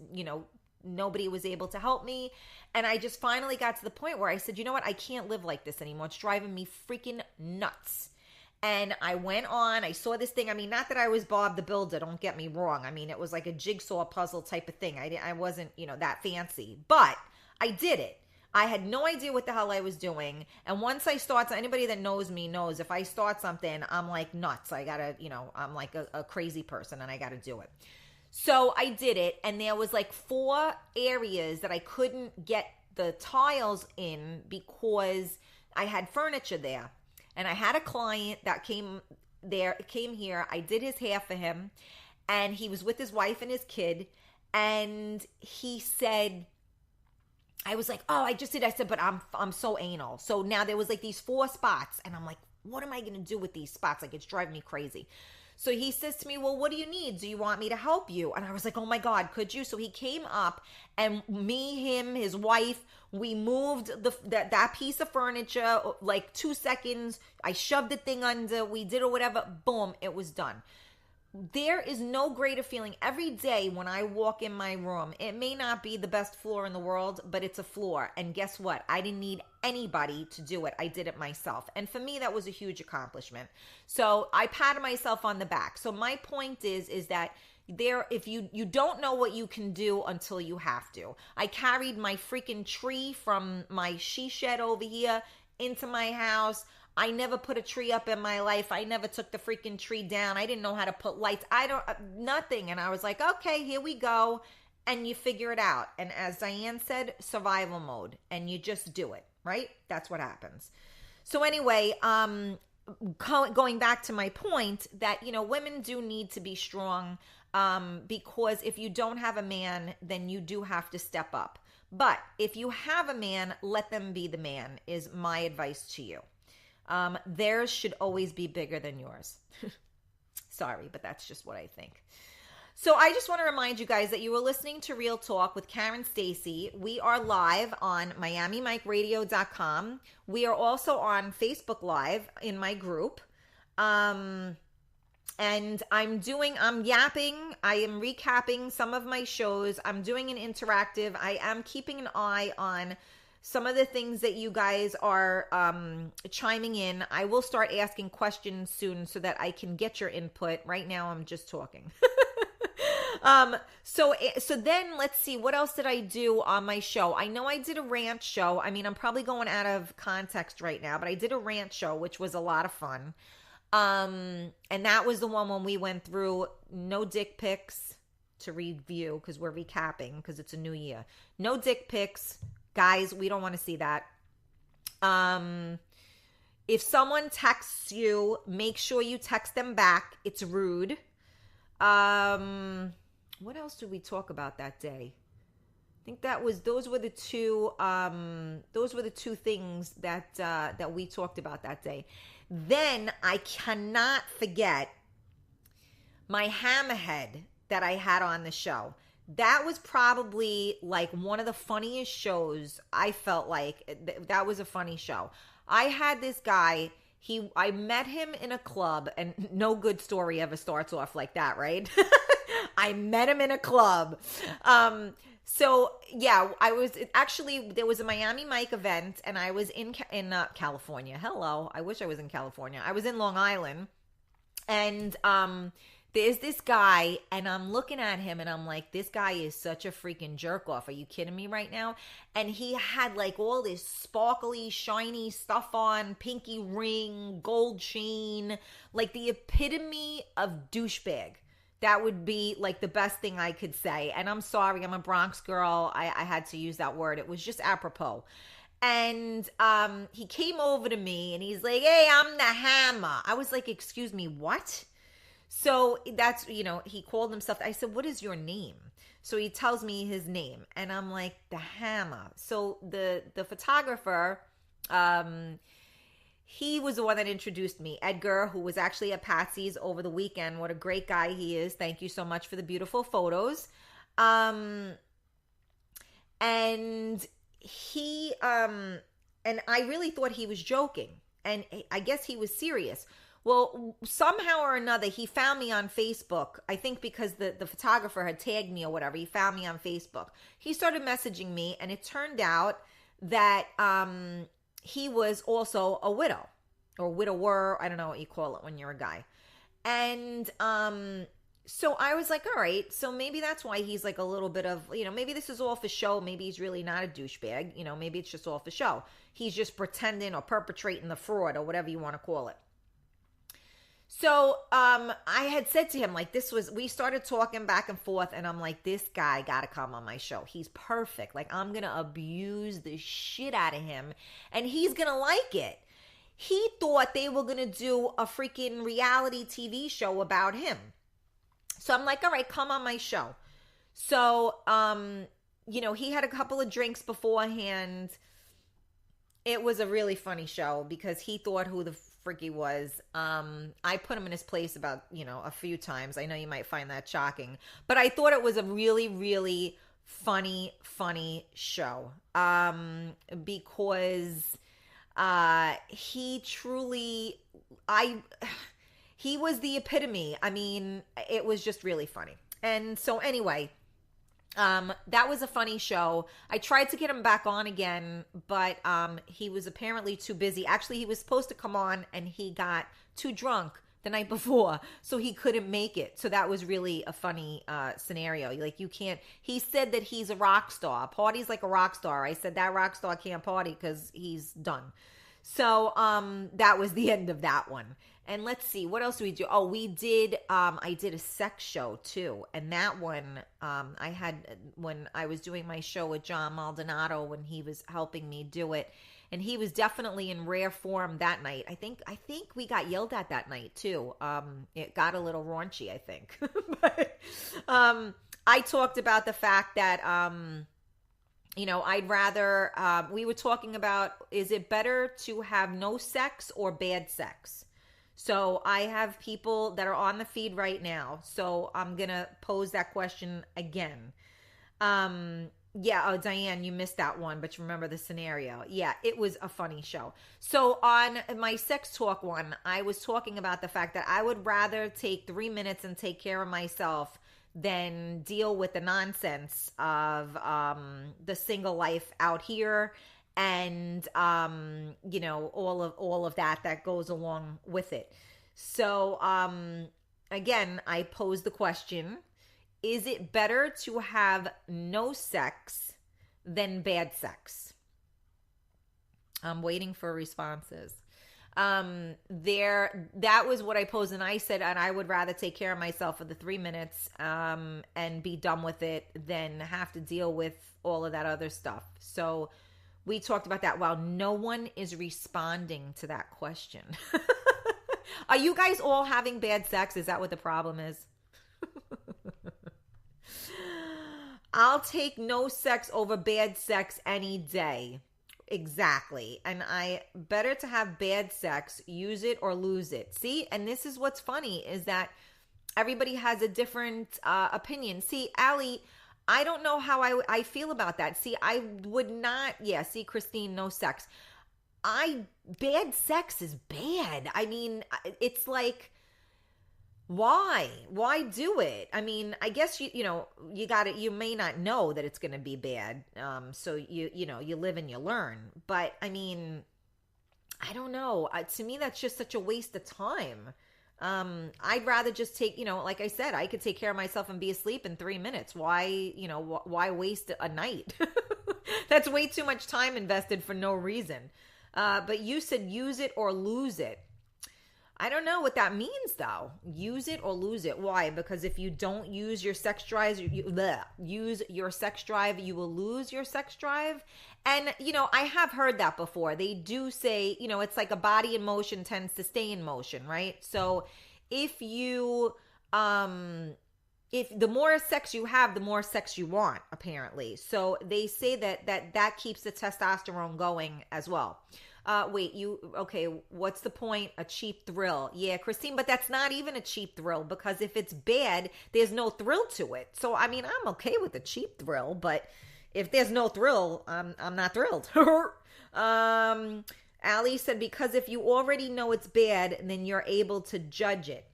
nobody was able to help me. And I just finally got to the point where I said, you know what? I can't live like this anymore. It's driving me freaking nuts. And I went on, I saw this thing. Not that I was Bob the Builder, don't get me wrong. It was like a jigsaw puzzle type of thing. I wasn't, that fancy, but I did it. I had no idea what the hell I was doing. And once I start, anybody that knows me knows if I start something, I'm like nuts. I gotta, I'm like a crazy person and I gotta do it. So I did it. And there was like 4 areas that I couldn't get the tiles in because I had furniture there. And I had a client that came here. I did his hair for him. And he was with his wife and his kid. And he said, I was like, oh, I just did. I said, but I'm so anal. So now there was like these 4 spots. And I'm like, what am I going to do with these spots? Like, it's driving me crazy. So he says to me, well, what do you need? Do you want me to help you? And I was like, oh my God, could you? So he came up, and me, him, his wife, we moved that piece of furniture, like 2 seconds. I shoved the thing under, we did or whatever, boom, it was done. There is no greater feeling. Every day when I walk in my room, it may not be the best floor in the world, but it's a floor. And guess what? I didn't need anybody to do it. I did it myself. And for me, that was a huge accomplishment. So I patted myself on the back. So my point is that if you don't know what you can do until you have to. I carried my freaking tree from my she shed over here into my house. I never put a tree up in my life. I never took the freaking tree down. I didn't know how to put lights. Nothing. And I was like, okay, here we go. And you figure it out. And as Diane said, survival mode. And you just do it. right? That's what happens. So anyway, going back to my point that, women do need to be strong, because if you don't have a man, then you do have to step up. But if you have a man, let them be the man, is my advice to you. Theirs should always be bigger than yours. Sorry, but that's just what I think. So I just want to remind you guys that you are listening to Real Talk with Karen Stacy. We are live on MiamiMikeRadio.com. We are also on Facebook Live in my group. And I'm yapping. I am recapping some of my shows. I'm doing an interactive. I am keeping an eye on some of the things that you guys are chiming in. I will start asking questions soon so that I can get your input. Right now, I'm just talking. So then let's see, what else did I do on my show? I know I did a rant show. I mean, I'm probably going out of context right now, but I did a rant show, which was a lot of fun. And that was the one when we went through no dick pics to review, because we're recapping because it's a new year. No dick pics. Guys, we don't want to see that. If someone texts you, make sure you text them back. It's rude. What else did we talk about that day? I think those were the two things that we talked about that day. Then I cannot forget my hammerhead that I had on the show. That was probably like one of the funniest shows. I felt like that was a funny show. I had this guy, I met him in a club, and no good story ever starts off like that, right? I met him in a club. So yeah, there was a Miami Mike event, and I was in California. Hello. I wish I was in California. I was in Long Island, and there's this guy, and I'm looking at him, and I'm like, this guy is such a freaking jerk off. Are you kidding me right now? And he had like all this sparkly, shiny stuff on, pinky ring, gold chain, like the epitome of douchebag. That would be like the best thing I could say. And I'm sorry, I'm a Bronx girl. I had to use that word. It was just apropos. And he came over to me and he's like, hey, I'm the Hammer. I was like, excuse me, what? So that's, he called himself. I said, what is your name? So he tells me his name. And I'm like, the Hammer. So the photographer, he was the one that introduced me, Edgar, who was actually at Patsy's over the weekend. What a great guy he is. Thank you so much for the beautiful photos. And he, and I really thought he was joking. And I guess he was serious. Well, somehow or another, he found me on Facebook. I think because the photographer had tagged me or whatever. He found me on Facebook. He started messaging me, and it turned out that he was also a widow or widower. I don't know what you call it when you're a guy. And so I was like, all right, so maybe that's why he's like a little bit of, maybe this is all for show. Maybe he's really not a douchebag. Maybe it's just all for show. He's just pretending or perpetrating the fraud or whatever you want to call it. So I had said to him, like, we started talking back and forth, and I'm like, this guy got to come on my show. He's perfect. Like, I'm going to abuse the shit out of him, and he's going to like it. He thought they were going to do a freaking reality TV show about him. So I'm like, all right, come on my show. So, he had a couple of drinks beforehand. It was a really funny show because he thought who the frick he was. I put him in his place about, a few times. I know you might find that shocking, but I thought it was a really, really funny show. Because he was the epitome. I mean, it was just really funny. And so anyway, that was a funny show. I tried to get him back on again, but he was apparently too busy. Actually, he was supposed to come on, and he got too drunk the night before, so he couldn't make it. So that was really a funny scenario. Like, you can't. He said that he's a rock star. Parties like a rock star. I said that rock star can't party because he's done. So that was the end of that one. And let's see, what else did we do? Oh, we did, I did a sex show too. And that one, I had, when I was doing my show with John Maldonado, when he was helping me do it. and he was definitely in rare form that night. I think we got yelled at that night too. It got a little raunchy, I think. But I talked about the fact that I'd rather, we were talking about, is it better to have no sex or bad sex? So I have people that are on the feed right now. So I'm going to pose that question again. Yeah, oh, Diane, you missed that one, but you remember the scenario. Yeah, it was a funny show. So on my sex talk one, I was talking about the fact that I would rather take 3 minutes and take care of myself than deal with the nonsense of the single life out here and all of that goes along with it. So again, I pose the question, is it better to have no sex than bad sex? I'm waiting for responses. That was what I posed, and I said, and I would rather take care of myself for the 3 minutes and be done with it than have to deal with all of that other stuff. So we talked about that. While no one is responding to that question. Are you guys all having bad sex? Is that what the problem is? I'll take no sex over bad sex any day. Exactly. And I better to have bad sex, use it or lose it. See? And this is what's funny is that everybody has a different opinion. See, Allie, I don't know how I feel about that. See, I would not. Yeah, see, Christine, no sex. Bad sex is bad. I mean, it's like, why do it? I mean, I guess you may not know that it's going to be bad. So you live and you learn, but I mean, I don't know. To me, that's just such a waste of time. I'd rather just take, like I said, I could take care of myself and be asleep in 3 minutes. Why waste a night? That's way too much time invested for no reason. But you said use it or lose it. I don't know what that means, though. Use it or lose it. Why? Because if you don't use your sex drive, you will lose your sex drive. And, I have heard that before. They do say, it's like a body in motion tends to stay in motion, right? So if the more sex you have, the more sex you want, apparently. So they say that keeps the testosterone going as well. Okay, what's the point? A cheap thrill. Yeah, Christine, but that's not even a cheap thrill because if it's bad, there's no thrill to it. So, I mean, I'm okay with a cheap thrill, but if there's no thrill, I'm not thrilled. Allie said, because if you already know it's bad, then you're able to judge it.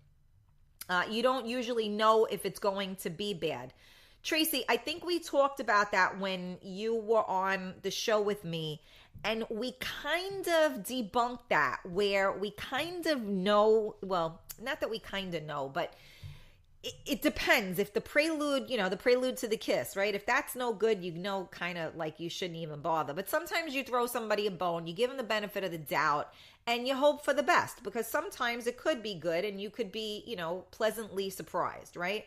You don't usually know if it's going to be bad. Tracy, I think we talked about that when you were on the show with me, and we kind of debunked that, where we kind of know, well, not that we kind of know, but it depends. If the prelude, the prelude to the kiss, right? If that's no good, kind of like you shouldn't even bother. But sometimes you throw somebody a bone, you give them the benefit of the doubt, and you hope for the best, because sometimes it could be good and you could be, pleasantly surprised, right?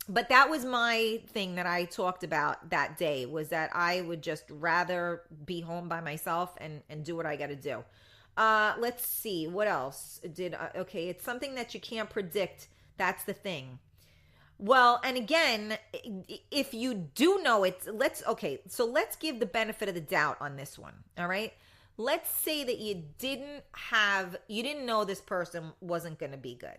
But that was my thing that I talked about that day, was that I would just rather be home by myself and do what I got to do. Let's see. What else okay. It's something that you can't predict. That's the thing. Well, and again, if you do know it, let's give the benefit of the doubt on this one. All right. Let's say that you didn't know this person wasn't going to be good.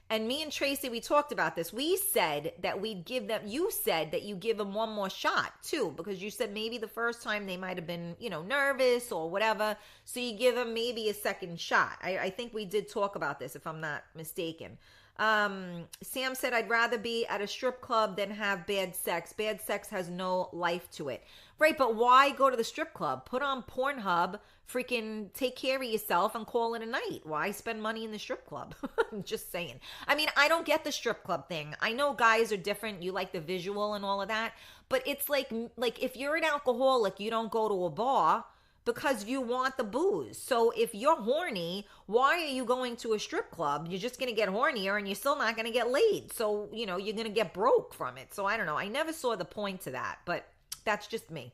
And me and Tracy, we talked about this. We said that you said that you give them one more shot too, because you said maybe the first time they might have been, nervous or whatever. So you give them maybe a second shot. I think we did talk about this, if I'm not mistaken. Sam said, I'd rather be at a strip club than have bad sex. Bad sex has no life to it. Right, but why go to the strip club? Put on Pornhub, freaking take care of yourself and call it a night. Why spend money in the strip club? I'm just saying. I mean, I don't get the strip club thing. I know guys are different. You like the visual and all of that. But it's like if you're an alcoholic, you don't go to a bar because you want the booze. So if you're horny, why are you going to a strip club? You're just going to get hornier and you're still not going to get laid. So, you're going to get broke from it. So I don't know. I never saw the point to that, but that's just me.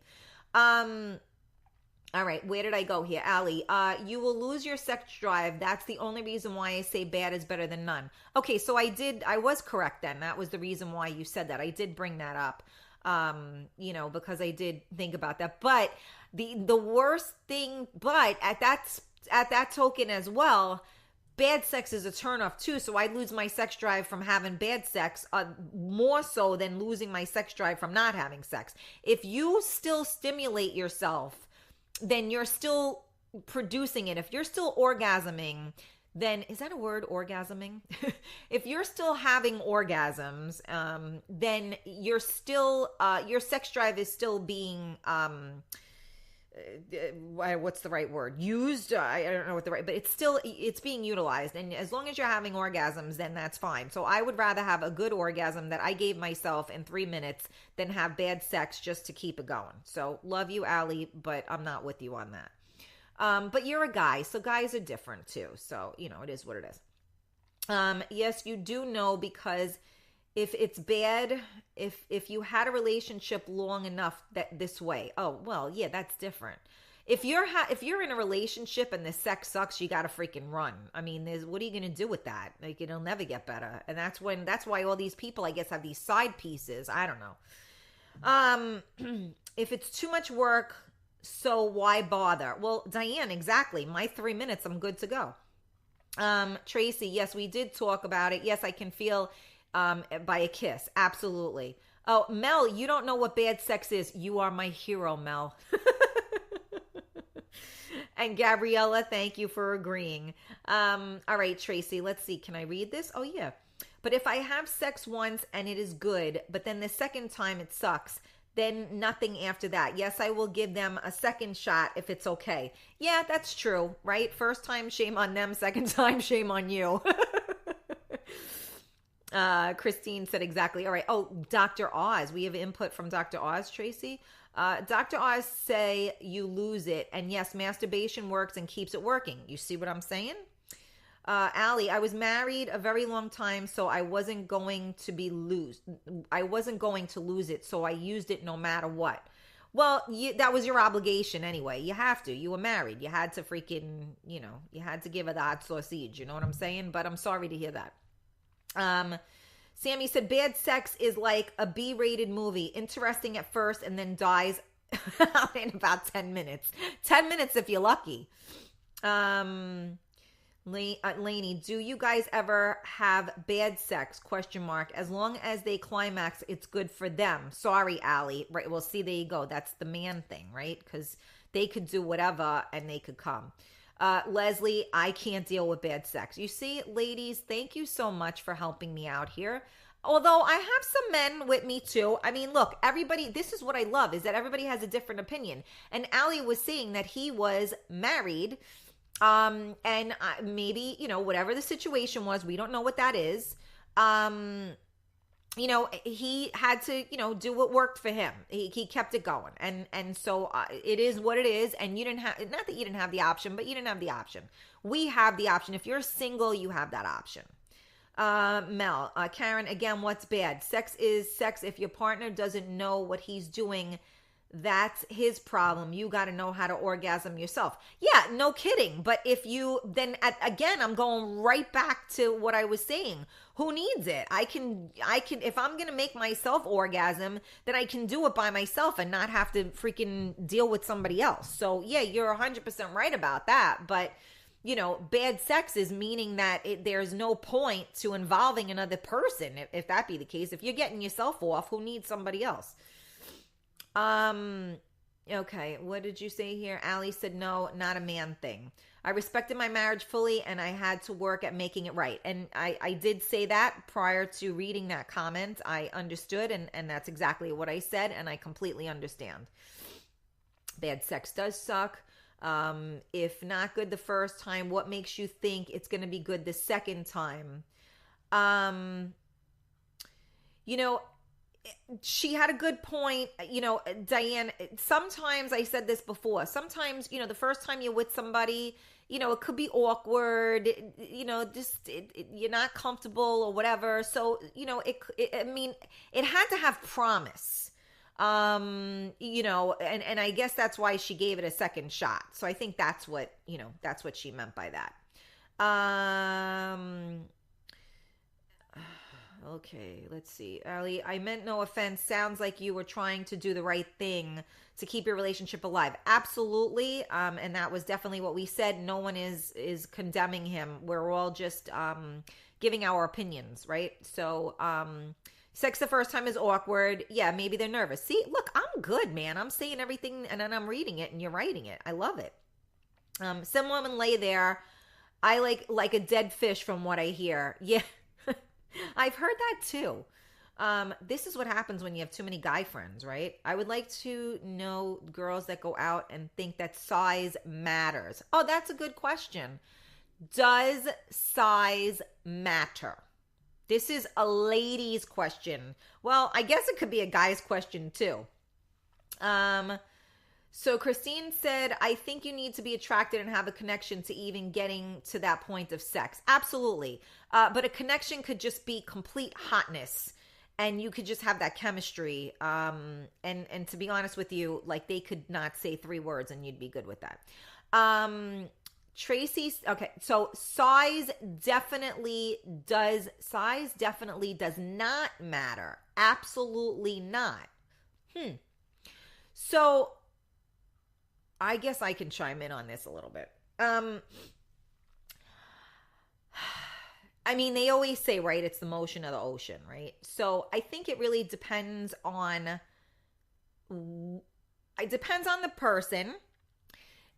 All right, where did I go here? Allie, you will lose your sex drive. That's the only reason why I say bad is better than none. Okay, so I was correct then. That was the reason why you said that. I did bring that up, because I did think about that. But the worst thing, but at that token as well, bad sex is a turnoff too. So I lose my sex drive from having bad sex more so than losing my sex drive from not having sex. If you still stimulate yourself, then you're still producing it. If you're still orgasming, then is that a word, orgasming? If you're still having orgasms, then you're still, your sex drive is still being, what's the right word? Used? I don't know what the right, but it's being utilized. And as long as you're having orgasms, then that's fine. So I would rather have a good orgasm that I gave myself in 3 minutes than have bad sex just to keep it going. So love you, Allie, but I'm not with you on that. But you're a guy, so guys are different too. So, it is what it is. Yes, you do know, because if it's bad, if you had a relationship long enough that this way, oh, well, yeah, that's different. If you're in a relationship and the sex sucks, you got to freaking run. I mean, what are you going to do with that? Like, it'll never get better. And that's why all these people, I guess, have these side pieces. I don't know. If it's too much work, so why bother? Well, Diane, exactly. My 3 minutes, I'm good to go. Tracy, yes, we did talk about it. Yes, I can feel by a kiss. Absolutely. Oh, Mel, you don't know what bad sex is. You are my hero, Mel. And Gabriella, thank you for agreeing. All right, Tracy, let's see. Can I read this? Oh, yeah. But if I have sex once and it is good, but then the second time it sucks, then nothing after that. Yes, I will give them a second shot if it's okay. Yeah, that's true, right? First time, shame on them. Second time, shame on you. Christine said exactly. All right. Oh, Dr. Oz. We have input from Dr. Oz, Tracy. Dr. Oz say you lose it. And yes, masturbation works and keeps it working. You see what I'm saying? Allie, I was married a very long time, so I wasn't going to lose it, so I used it no matter what. Well, that was your obligation anyway. You have to. You were married. You had to freaking, you had to give her the hot sausage. You know what I'm saying? But I'm sorry to hear that. Sammy said, bad sex is like a B-rated movie. Interesting at first and then dies in about 10 minutes. 10 minutes if you're lucky. Lainey, do you guys ever have bad sex? Question mark. As long as they climax, it's good for them. Sorry, Allie. Right. Well, see, there you go. That's the man thing, right? Because they could do whatever and they could come. Leslie, I can't deal with bad sex. You see, ladies, thank you so much for helping me out here. Although I have some men with me too. I mean, look, everybody, this is what I love, is that everybody has a different opinion. And Allie was saying that he was married. And maybe, whatever the situation was, we don't know what that is. He had to, do what worked for him. He kept it going. And so it is what it is. And you didn't have, not that you didn't have the option, but you didn't have the option. We have the option. If you're single, you have that option. Mel, Karen, again, what's bad? Sex is sex. If your partner doesn't know what he's doing, that's his problem. You got to know how to orgasm yourself. Yeah, no kidding. But if you, then again, I'm going right back to what I was saying. Who needs it? I can, if I'm going to make myself orgasm, then I can do it by myself and not have to freaking deal with somebody else. So yeah, you're 100% right about that. But bad sex is meaning that there's no point to involving another person. If that be the case, if you're getting yourself off, who needs somebody else? Okay, what did you say here? Allie said, no, not a man thing. I respected my marriage fully and I had to work at making it right. And I did say that prior to reading that comment. I understood and that's exactly what I said and I completely understand. Bad sex does suck. If not good the first time, what makes you think it's going to be good the second time? She had a good point, Diane. Sometimes, I said this before, sometimes, the first time you're with somebody, it could be awkward, you're not comfortable or whatever. So, it had to have promise. And I guess that's why she gave it a second shot. So I think that's what she meant by that. Okay, let's see. Ali, I meant no offense. Sounds like you were trying to do the right thing to keep your relationship alive. Absolutely. And that was definitely what we said. No one is condemning him. We're all just giving our opinions, right? So, sex the first time is awkward. Yeah, maybe they're nervous. See, look, I'm good, man. I'm saying everything and then I'm reading it and you're writing it. I love it. Some women lay there. I like a dead fish from what I hear. Yeah. I've heard that too. This is what happens when you have too many guy friends, right? I would like to know girls that go out and think that size matters. Oh, that's a good question. Does size matter? This is a lady's question. Well, I guess it could be a guy's question too. So Christine said, I think you need to be attracted and have a connection to even getting to that point of sex. Absolutely. But a connection could just be complete hotness and you could just have that chemistry. And to be honest with you, like they could not say 3 words and you'd be good with that. Tracy, okay. So size definitely does not matter. Absolutely not. So I guess I can chime in on this a little bit. I mean, they always say, right, it's the motion of the ocean, right? So I think it really depends on the person.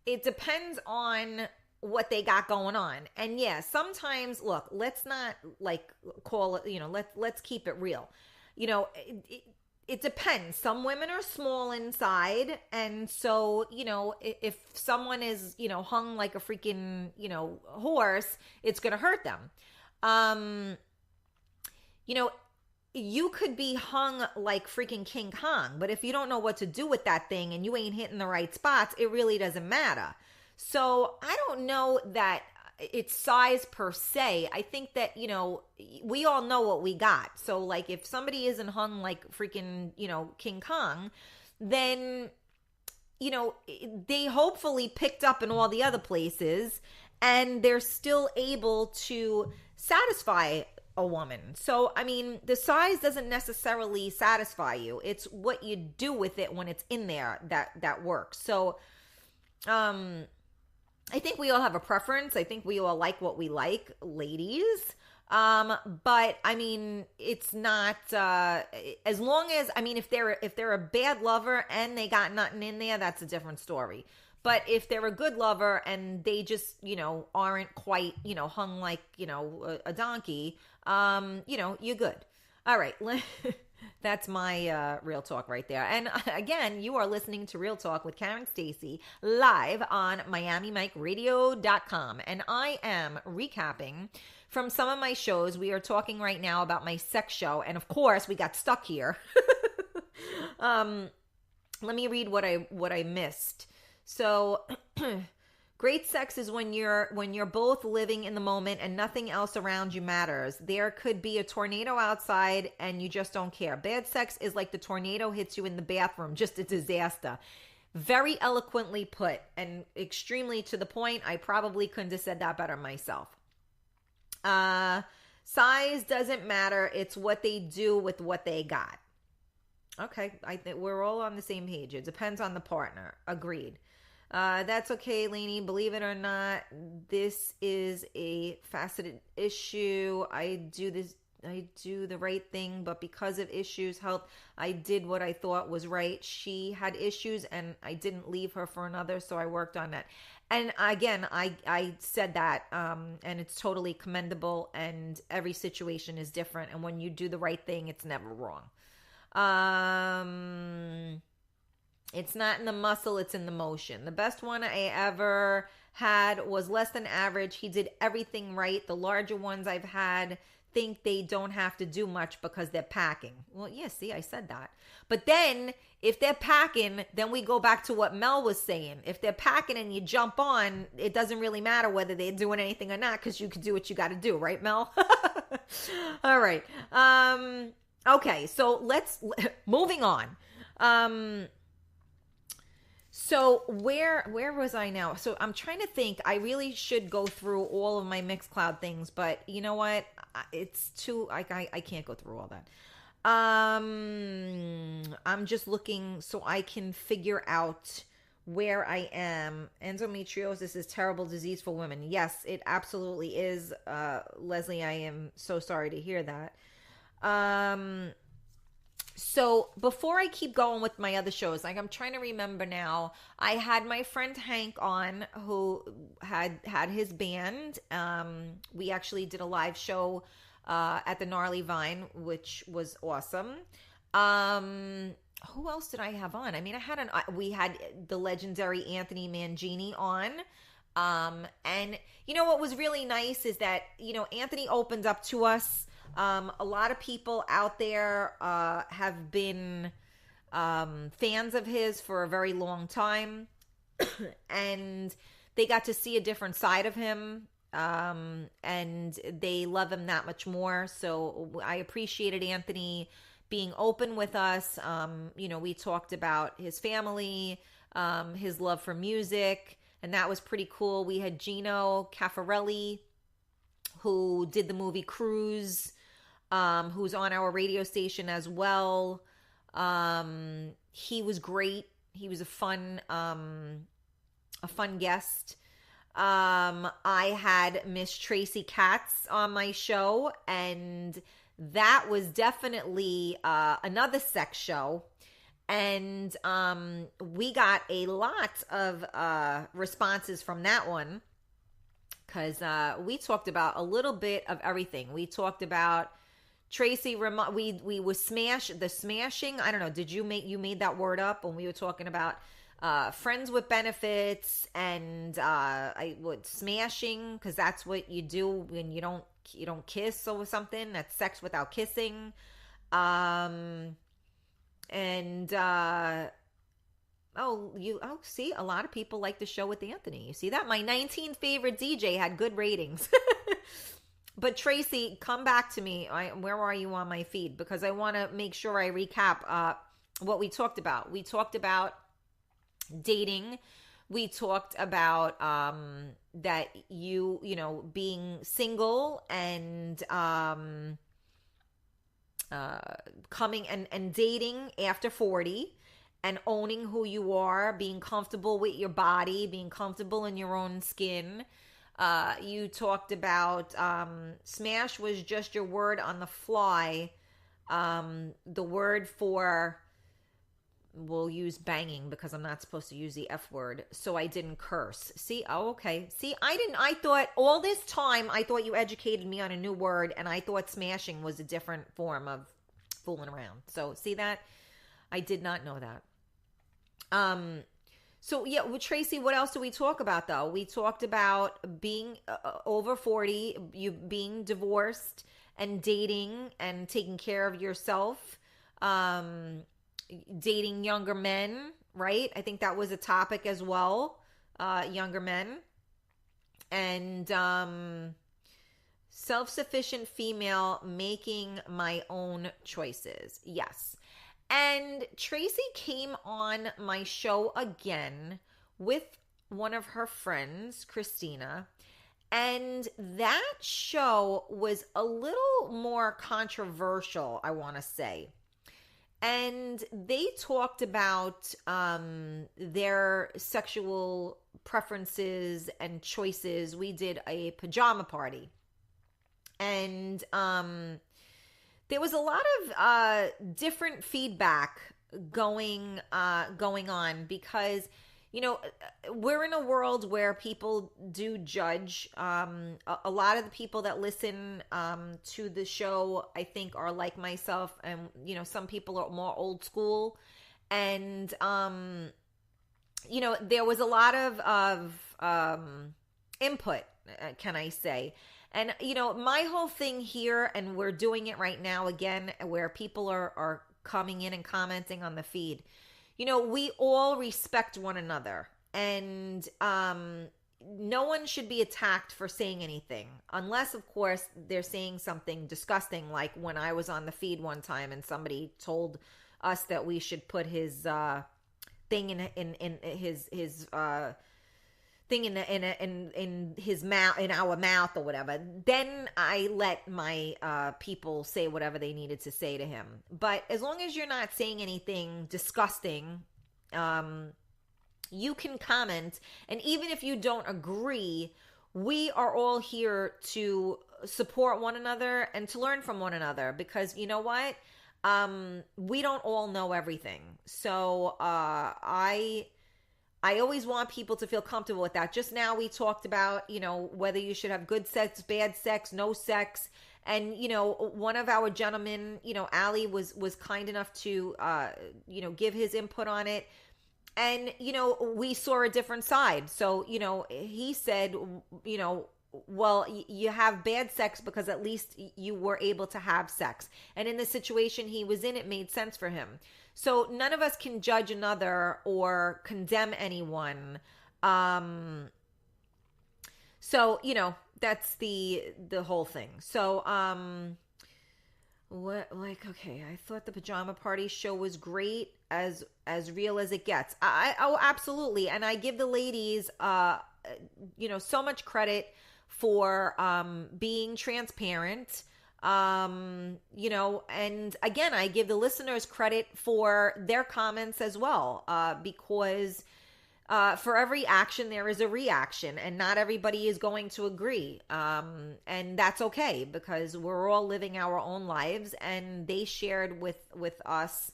It depends on what they got going on. And yeah, sometimes, look, let's not call it, let's keep it real. It depends. Some women are small inside. And so, if someone is, hung like a freaking, horse, it's going to hurt them. You could be hung like freaking King Kong, but if you don't know what to do with that thing and you ain't hitting the right spots, it really doesn't matter. So I don't know that it's size per se. I think that, we all know what we got. So like if somebody isn't hung like freaking, King Kong, then, they hopefully picked up in all the other places and they're still able to satisfy a woman. So, I mean, the size doesn't necessarily satisfy you. It's what you do with it when it's in there that works. So, I think we all have a preference. I think we all like what we like, ladies. But I mean, it's not, as long as, I mean, if they're a bad lover and they got nothing in there, that's a different story. But if they're a good lover and they just, aren't quite, hung like, a donkey, you're good. All right. That's my Real Talk right there. And again, you are listening to Real Talk with Karen Stacy live on MiamiMikeRadio.com. And I am recapping from some of my shows. We are talking right now about my sex show. And of course, we got stuck here. Let me read what I missed. So great sex is when you're both living in the moment and nothing else around you matters. There could be a tornado outside and you just don't care. Bad sex is like the tornado hits you in the bathroom, just a disaster. Very eloquently put and extremely to the point. I probably couldn't have said that better myself. Size doesn't matter. It's what they do with what they got. Okay, I think we're all on the same page. It depends on the partner. Agreed. That's okay, Lainey. Believe it or not, this is a faceted issue. I do the right thing, but because of issues, health, I did what I thought was right. She had issues and I didn't leave her for another, so I worked on that. And again, I said that, and it's totally commendable, and every situation is different. And when you do the right thing, it's never wrong. It's not in the muscle, it's in the motion. The best one I ever had was less than average. He did everything right. The larger ones I've had think they don't have to do much because they're packing. Well, yeah, see, I said that. But then if they're packing, then we go back to what Mel was saying. If they're packing and you jump on, it doesn't really matter whether they're doing anything or not because you can do what you got to do, right, Mel? All right. Okay, so moving on. Um, so where was I now? So I'm trying to think. I really should go through all of my Mixcloud things, but you know what? It's too. I can't go through all that. I'm just looking so I can figure out where I am. Endometriosis is terrible disease for women. Yes, it absolutely is. Leslie, I am so sorry to hear that. Um, so before I keep going with my other shows, like I'm trying to remember now, I had my friend Hank on who had his band. We actually did a live show at the Gnarly Vine, which was awesome. Um, who else did I have on? I mean, we had the legendary Anthony Mangini on. And you know what was really nice is that, Anthony opened up to us. A lot of people out there have been fans of his for a very long time, and they got to see a different side of him, and they love him that much more. So I appreciated Anthony being open with us. We talked about his family, his love for music, and that was pretty cool. We had Gino Caffarelli, who did the movie Cruise, who's on our radio station as well. He was great. He was a fun guest. I had Miss Tracy Katz on my show, and that was definitely another sex show. And we got a lot of responses from that one, because we talked about a little bit of everything. We talked about Tracy. We was smashing. I don't know. Did you made that word up when we were talking about friends with benefits, and I would smashing, because that's what you do when you don't kiss or something. That's sex without kissing. See, a lot of people like the show with Anthony. You see that? My 19th favorite DJ had good ratings. But Tracy, come back to me. Where are you on my feed? Because I want to make sure I recap what we talked about. We talked about dating. We talked about that being single and coming and dating after 40, and owning who you are, being comfortable with your body, being comfortable in your own skin. You talked about smash was just your word on the fly. The word for, we'll use banging because I'm not supposed to use the F word, so I didn't curse. See, okay. See, I thought all this time, I thought you educated me on a new word, and I thought smashing was a different form of fooling around. So see that? I did not know that. So yeah, well, Tracy, what else do we talk about though? We talked about being over 40, you being divorced and dating and taking care of yourself, dating younger men, right? I think that was a topic as well, younger men. And self-sufficient female, making my own choices. Yes. And Tracy came on my show again with one of her friends, Christina. And that show was a little more controversial, I want to say. And they talked about their sexual preferences and choices. We did a pajama party. And there was a lot of different feedback going on, because we're in a world where people do judge. A lot of the people that listen to the show, I think, are like myself, and some people are more old school, and there was a lot of input, can I say. And, my whole thing here, and we're doing it right now again, where people are coming in and commenting on the feed, we all respect one another. And no one should be attacked for saying anything, unless, of course, they're saying something disgusting, like when I was on the feed one time and somebody told us that we should put his thing in his thing in his mouth, in our mouth or whatever, then I let my people say whatever they needed to say to him. But as long as you're not saying anything disgusting, you can comment. And even if you don't agree, we are all here to support one another and to learn from one another, because you know what? We don't all know everything. So I always want people to feel comfortable with that. Just now we talked about, whether you should have good sex, bad sex, no sex. And, one of our gentlemen, Ali was kind enough to, give his input on it. And, we saw a different side. So, he said, well, you have bad sex because at least you were able to have sex. And in the situation he was in, it made sense for him. So none of us can judge another or condemn anyone. So, that's the whole thing. So, okay, I thought the pajama party show was great, as real as it gets. Oh, absolutely. And I give the ladies, so much credit for being transparent. And again, I give the listeners credit for their comments as well, because for every action there is a reaction, and not everybody is going to agree, and that's okay, because we're all living our own lives, and they shared with us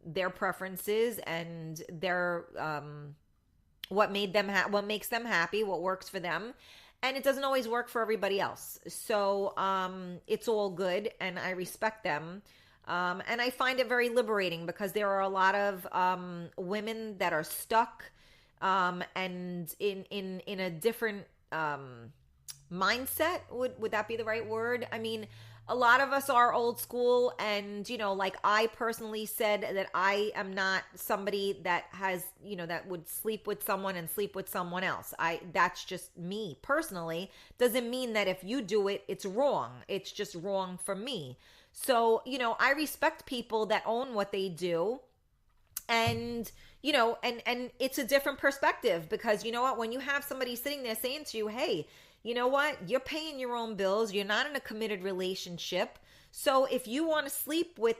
their preferences and their what makes them happy, what works for them. And it doesn't always work for everybody else. So it's all good, and I respect them. And I find it very liberating, because there are a lot of women that are stuck and in a different mindset. Would that be the right word? I mean, a lot of us are old school, and, like I personally said that I am not somebody that has, that would sleep with someone and sleep with someone else. That's just me personally. Doesn't mean that if you do it, it's wrong. It's just wrong for me. So, I respect people that own what they do. And, and it's a different perspective, because you know what, when you have somebody sitting there saying to you, hey, you know what? You're paying your own bills. You're not in a committed relationship. So if you want to sleep with,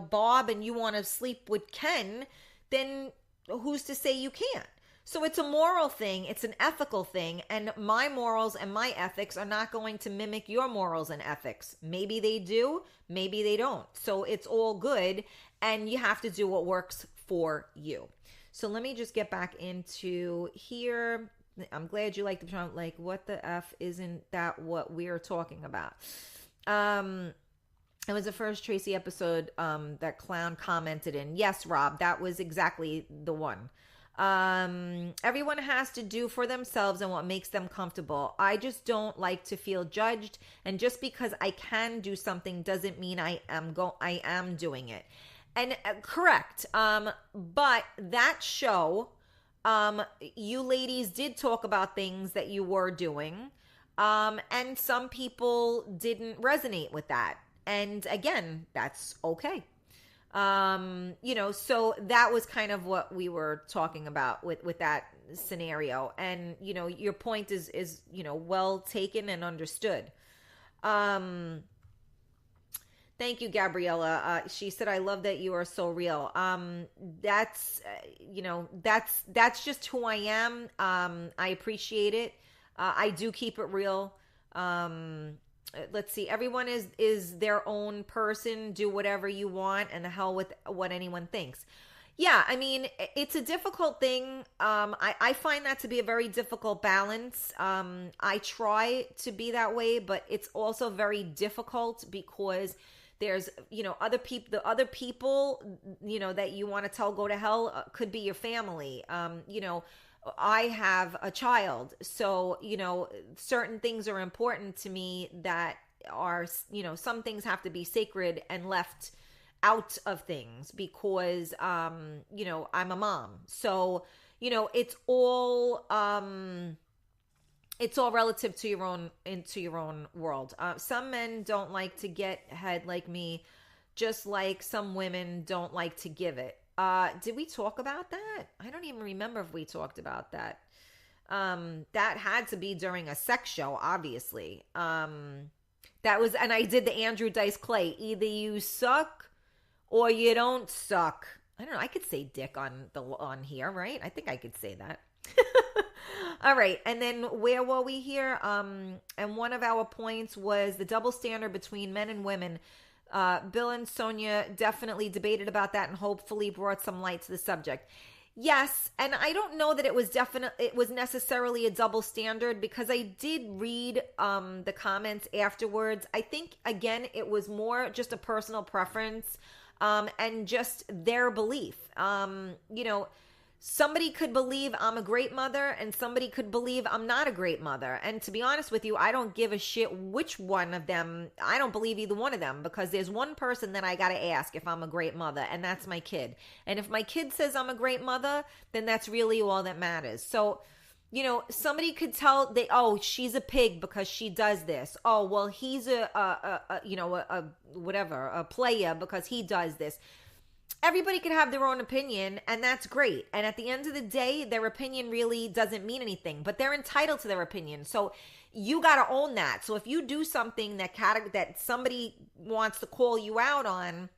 Bob, and you want to sleep with Ken, then who's to say you can't? So it's a moral thing. It's an ethical thing. And my morals and my ethics are not going to mimic your morals and ethics. Maybe they do. Maybe they don't. So it's all good. And you have to do what works for you. So let me just get back into here. I'm glad you like the Trump. Like, what the F, isn't that what we're talking about? It was the first Tracy episode that Clown commented in. Yes, Rob, that was exactly the one. Everyone has to do for themselves and what makes them comfortable. I just don't like to feel judged, and just because I can do something doesn't mean I am doing it. And correct. But that show, you ladies did talk about things that you were doing, and some people didn't resonate with that. And again, that's okay. So that was kind of what we were talking about with that scenario. And, your point is, well taken and understood. Thank you, Gabriella. She said, I love that you are so real. That's just who I am. I appreciate it. I do keep it real. Let's see. Everyone is their own person. Do whatever you want, and the hell with what anyone thinks. Yeah, I mean, it's a difficult thing. I find that to be a very difficult balance. I try to be that way, but it's also very difficult, because there's, other people, the other people, that you want to tell go to hell could be your family. I have a child, so, certain things are important to me that are, some things have to be sacred and left out of things, because, I'm a mom. So, it's all relative to your own world. Some men don't like to get head like me. just like some women don't like to give it. Did we talk about that? I don't even remember if we talked about that. That had to be during a sex show, obviously. That was, and I did the Andrew Dice Clay. Either you suck or you don't suck. I don't know. I could say dick on here, right? I think I could say that. All right. And then where were we here? And one of our points was the double standard between men and women. Bill and Sonia definitely debated about that and hopefully brought some light to the subject. Yes, and I don't know that it was necessarily a double standard, because I did read the comments afterwards. I think, again, it was more just a personal preference and just their belief. Somebody could believe I'm a great mother and somebody could believe I'm not a great mother. And to be honest with you, I don't give a shit which one of them. I don't believe either one of them, because there's one person that I got to ask if I'm a great mother, and that's my kid. And if my kid says I'm a great mother, then that's really all that matters. So, somebody could tell she's a pig because she does this. Oh, well, he's a player because he does this. Everybody can have their own opinion, and that's great. And at the end of the day, their opinion really doesn't mean anything, but they're entitled to their opinion. So you got to own that. So if you do something that somebody wants to call you out on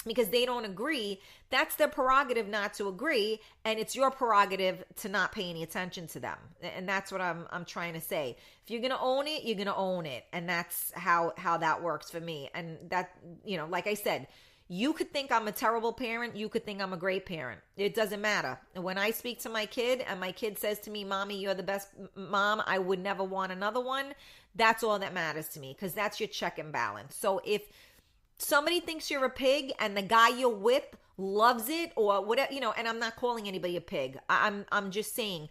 because they don't agree, that's their prerogative not to agree, and it's your prerogative to not pay any attention to them. And that's what I'm trying to say. If you're going to own it, you're going to own it. And that's how that works for me. And that, like I said, you could think I'm a terrible parent. You could think I'm a great parent. It doesn't matter. When I speak to my kid and my kid says to me, Mommy, you're the best mom, I would never want another one. That's all that matters to me, because that's your check and balance. So if somebody thinks you're a pig and the guy you're with loves it or whatever, and I'm not calling anybody a pig. I'm just saying,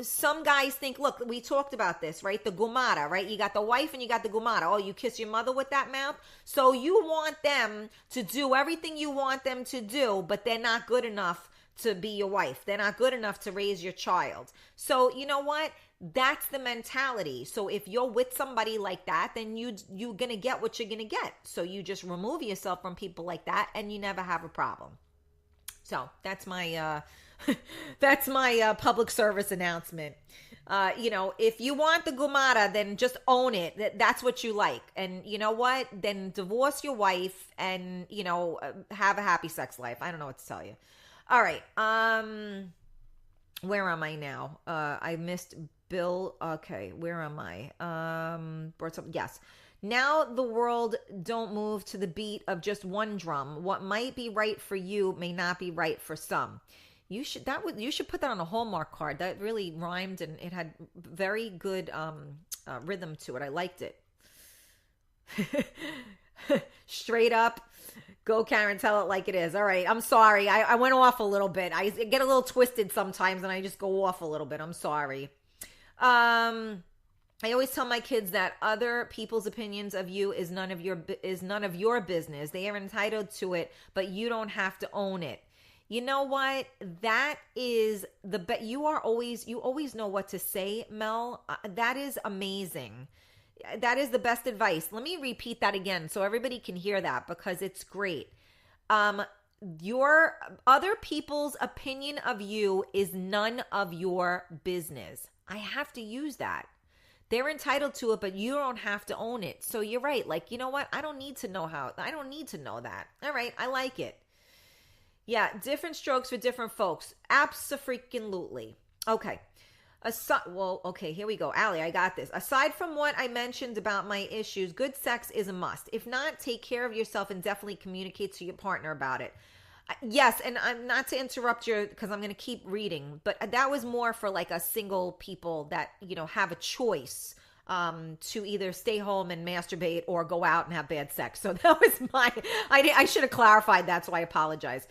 some guys think, look, we talked about this, right? The gumara, right? You got the wife and you got the gumara. Oh, you kiss your mother with that mouth. So you want them to do everything you want them to do, but they're not good enough to be your wife. They're not good enough to raise your child. So you know what? That's the mentality. So if you're with somebody like that, then you're going to get what you're going to get. So you just remove yourself from people like that and you never have a problem. So that's my public service announcement. If you want the gumara, then just own it. That's what you like. And you know what? Then divorce your wife and, have a happy sex life. I don't know what to tell you. All right. Where am I now? I missed Bill. Okay. Where am I? Yes. Now the world don't move to the beat of just one drum. What might be right for you may not be right for some. You should put that on a Hallmark card. That really rhymed and it had very good rhythm to it. I liked it. Straight up. Go, Karen, tell it like it is. All right. I'm sorry. I went off a little bit. I get a little twisted sometimes and I just go off a little bit. I'm sorry. I always tell my kids that other people's opinions of you is none of your business. They are entitled to it, but you don't have to own it. You know what? That is you always know what to say, Mel. That is amazing. That is the best advice. Let me repeat that again so everybody can hear that, because it's great. Your other people's opinion of you is none of your business. I have to use that. They're entitled to it, but you don't have to own it. So you're right. Like, you know what? I don't need to know that. All right. I like it. Yeah. Different strokes for different folks. Abso-freaking-lutely. Okay. Okay, here we go. Allie, I got this. Aside from what I mentioned about my issues, good sex is a must. If not, take care of yourself and definitely communicate to your partner about it. Yes, and I'm not to interrupt you because I'm going to keep reading, but that was more for like a single people that, have a choice to either stay home and masturbate or go out and have bad sex. So that was I should have clarified that, so I apologize.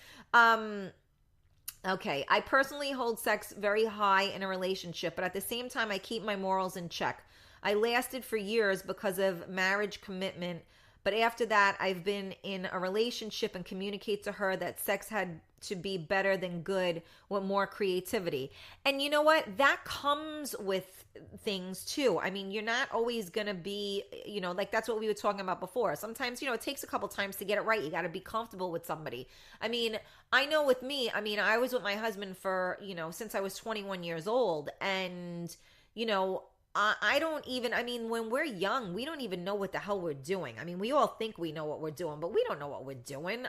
Okay, I personally hold sex very high in a relationship, but at the same time, I keep my morals in check. I lasted for years because of marriage commitment, But after that, I've been in a relationship and communicate to her that sex had to be better than good with more creativity. And you know what? That comes with things too. I mean, you're not always going to be, like that's what we were talking about before. Sometimes, it takes a couple times to get it right. You got to be comfortable with somebody. I mean, I know with me, I was with my husband for, since I was 21 years old. And, I don't even, when we're young, we don't even know what the hell we're doing. We all think we know what we're doing, but we don't know what we're doing.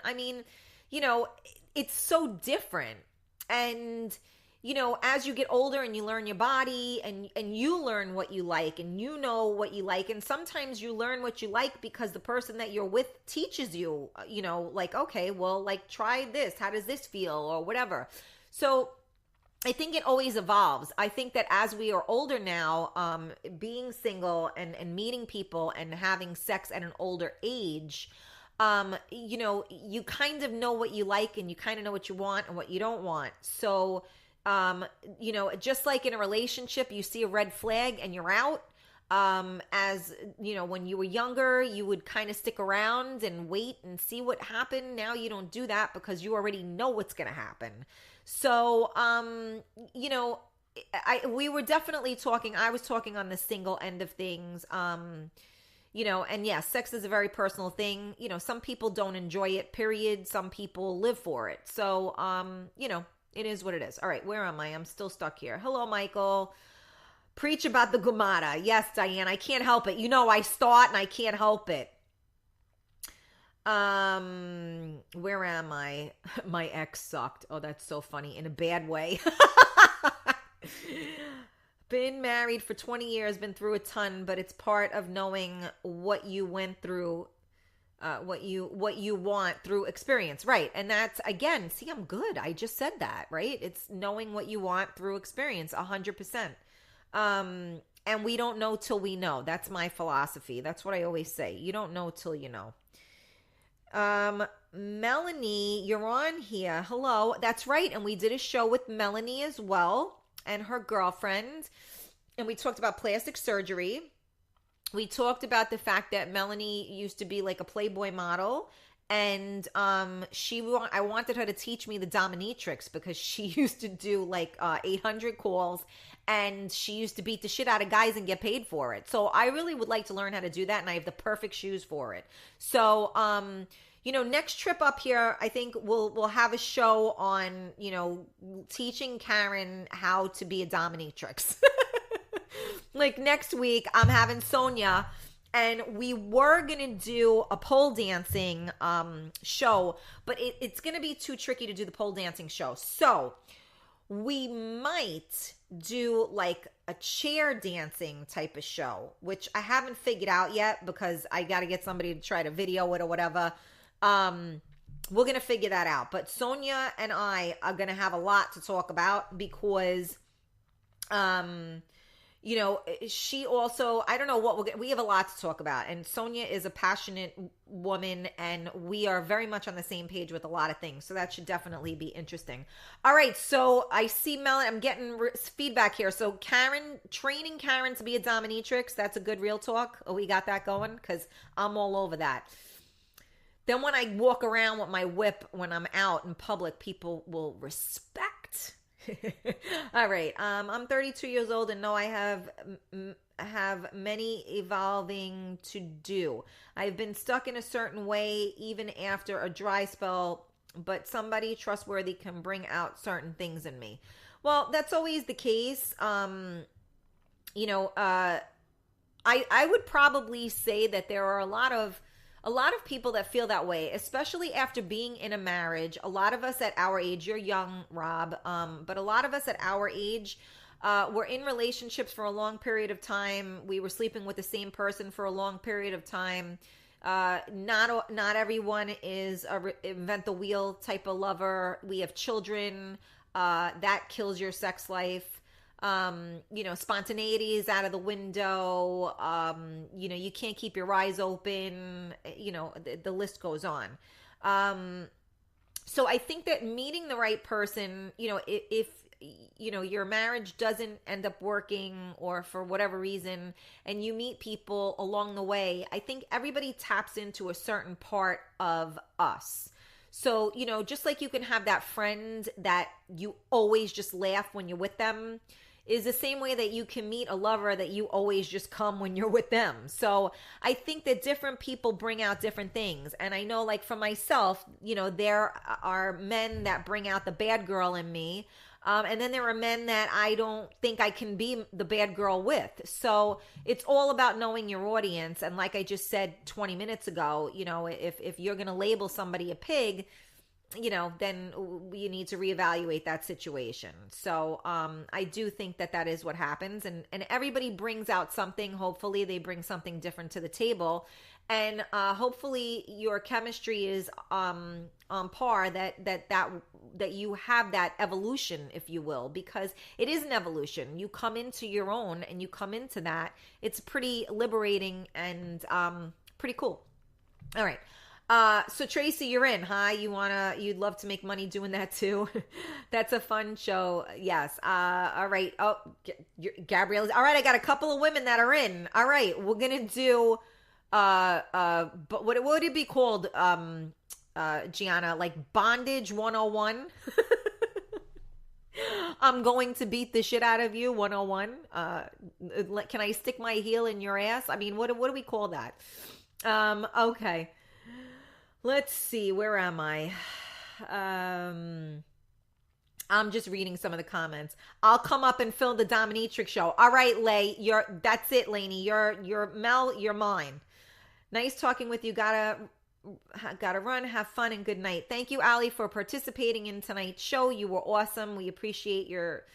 It's so different. And, as you get older and you learn your body and you learn what you like and you know what you like. And sometimes you learn what you like because the person that you're with teaches you, like, okay, well, like try this. How does this feel or whatever? So I think it always evolves. I think that as we are older now, being single and meeting people and having sex at an older age, you kind of know what you like and you kind of know what you want and what you don't want. So, just like in a relationship, you see a red flag and you're out. As when you were younger, you would kind of stick around and wait and see what happened. Now you don't do that because you already know what's going to happen. So, we were definitely talking, I was talking on the single end of things, and yes, sex is a very personal thing. Some people don't enjoy it, period. Some people live for it. So, it is what it is. All right, where am I? I'm still stuck here. Hello, Michael. Preach about the Gumata. Yes, Diane, I can't help it. I start and I can't help it. Where am I? My ex sucked. Oh, that's so funny. In a bad way. Been married for 20 years, been through a ton, but it's part of knowing what you went through, what you want through experience. Right. And that's, again, see, I'm good. I just said that, right? It's knowing what you want through experience, 100%. And we don't know till we know. That's my philosophy. That's what I always say. You don't know till you know. Melanie, you're on here. Hello. That's right. And we did a show with Melanie as well and her girlfriend. And we talked about plastic surgery. We talked about the fact that Melanie used to be like a Playboy model. And I wanted her to teach me the dominatrix because she used to do like 800 calls and she used to beat the shit out of guys and get paid for it. So I really would like to learn how to do that, and I have the perfect shoes for it. So next trip up here, I think we'll have a show on teaching Karen how to be a dominatrix. Like next week, I'm having Sonia. And we were going to do a pole dancing show, but it's going to be too tricky to do the pole dancing show. So we might do like a chair dancing type of show, which I haven't figured out yet because I got to get somebody to try to video it or whatever. We're going to figure that out. But Sonia and I are going to have a lot to talk about because she also, I don't know we have a lot to talk about, and Sonia is a passionate woman and we are very much on the same page with a lot of things. So that should definitely be interesting. All right. So I see Melanie, I'm getting feedback here. So training Karen to be a dominatrix. That's a good real talk. Oh, we got that going because I'm all over that. Then when I walk around with my whip, when I'm out in public, people will respect. All right. I'm 32 years old and know I have many evolving to do. I've been stuck in a certain way even after a dry spell, but somebody trustworthy can bring out certain things in me. Well, that's always the case. I would probably say that there are a lot of people that feel that way, especially after being in a marriage. A lot of us at our age, you're young, Rob, but a lot of us at our age, we're in relationships for a long period of time. We were sleeping with the same person for a long period of time. Not everyone is a invent the wheel type of lover. We have children. That kills your sex life. Spontaneity is out of the window. You can't keep your eyes open. The list goes on. So I think that meeting the right person, if your marriage doesn't end up working, or for whatever reason, and you meet people along the way, I think everybody taps into a certain part of us. So, just like you can have that friend that you always just laugh when you're with them, is the same way that you can meet a lover that you always just come when you're with them. So I think that different people bring out different things. And I know, like, for myself, there are men that bring out the bad girl in me. And then there are men that I don't think I can be the bad girl with. So it's all about knowing your audience. And like I just said 20 minutes ago, if you're going to label somebody a pig, then you need to reevaluate that situation. So I do think that is what happens. And everybody brings out something. Hopefully they bring something different to the table. And hopefully your chemistry is on par, that you have that evolution, if you will, because it is an evolution. You come into your own and you come into that. It's pretty liberating and pretty cool. All right. So Tracy, you're in, huh? You'd love to make money doing that too. That's a fun show. Yes. All right. Oh, Gabrielle. All right. I got a couple of women that are in. All right. We're going to do, but what would it be called? Gianna, like Bondage 101. I'm going to beat the shit out of you 101. Can I stick my heel in your ass? I mean, what do we call that? Okay. Let's see, where am I? I'm just reading some of the comments. I'll come up and film the Dominatrix show. All right, Lay, that's it, Lainey. You're Mel, you're mine. Nice talking with you. Gotta run, have fun, and good night. Thank you, Allie, for participating in tonight's show. You were awesome. We appreciate your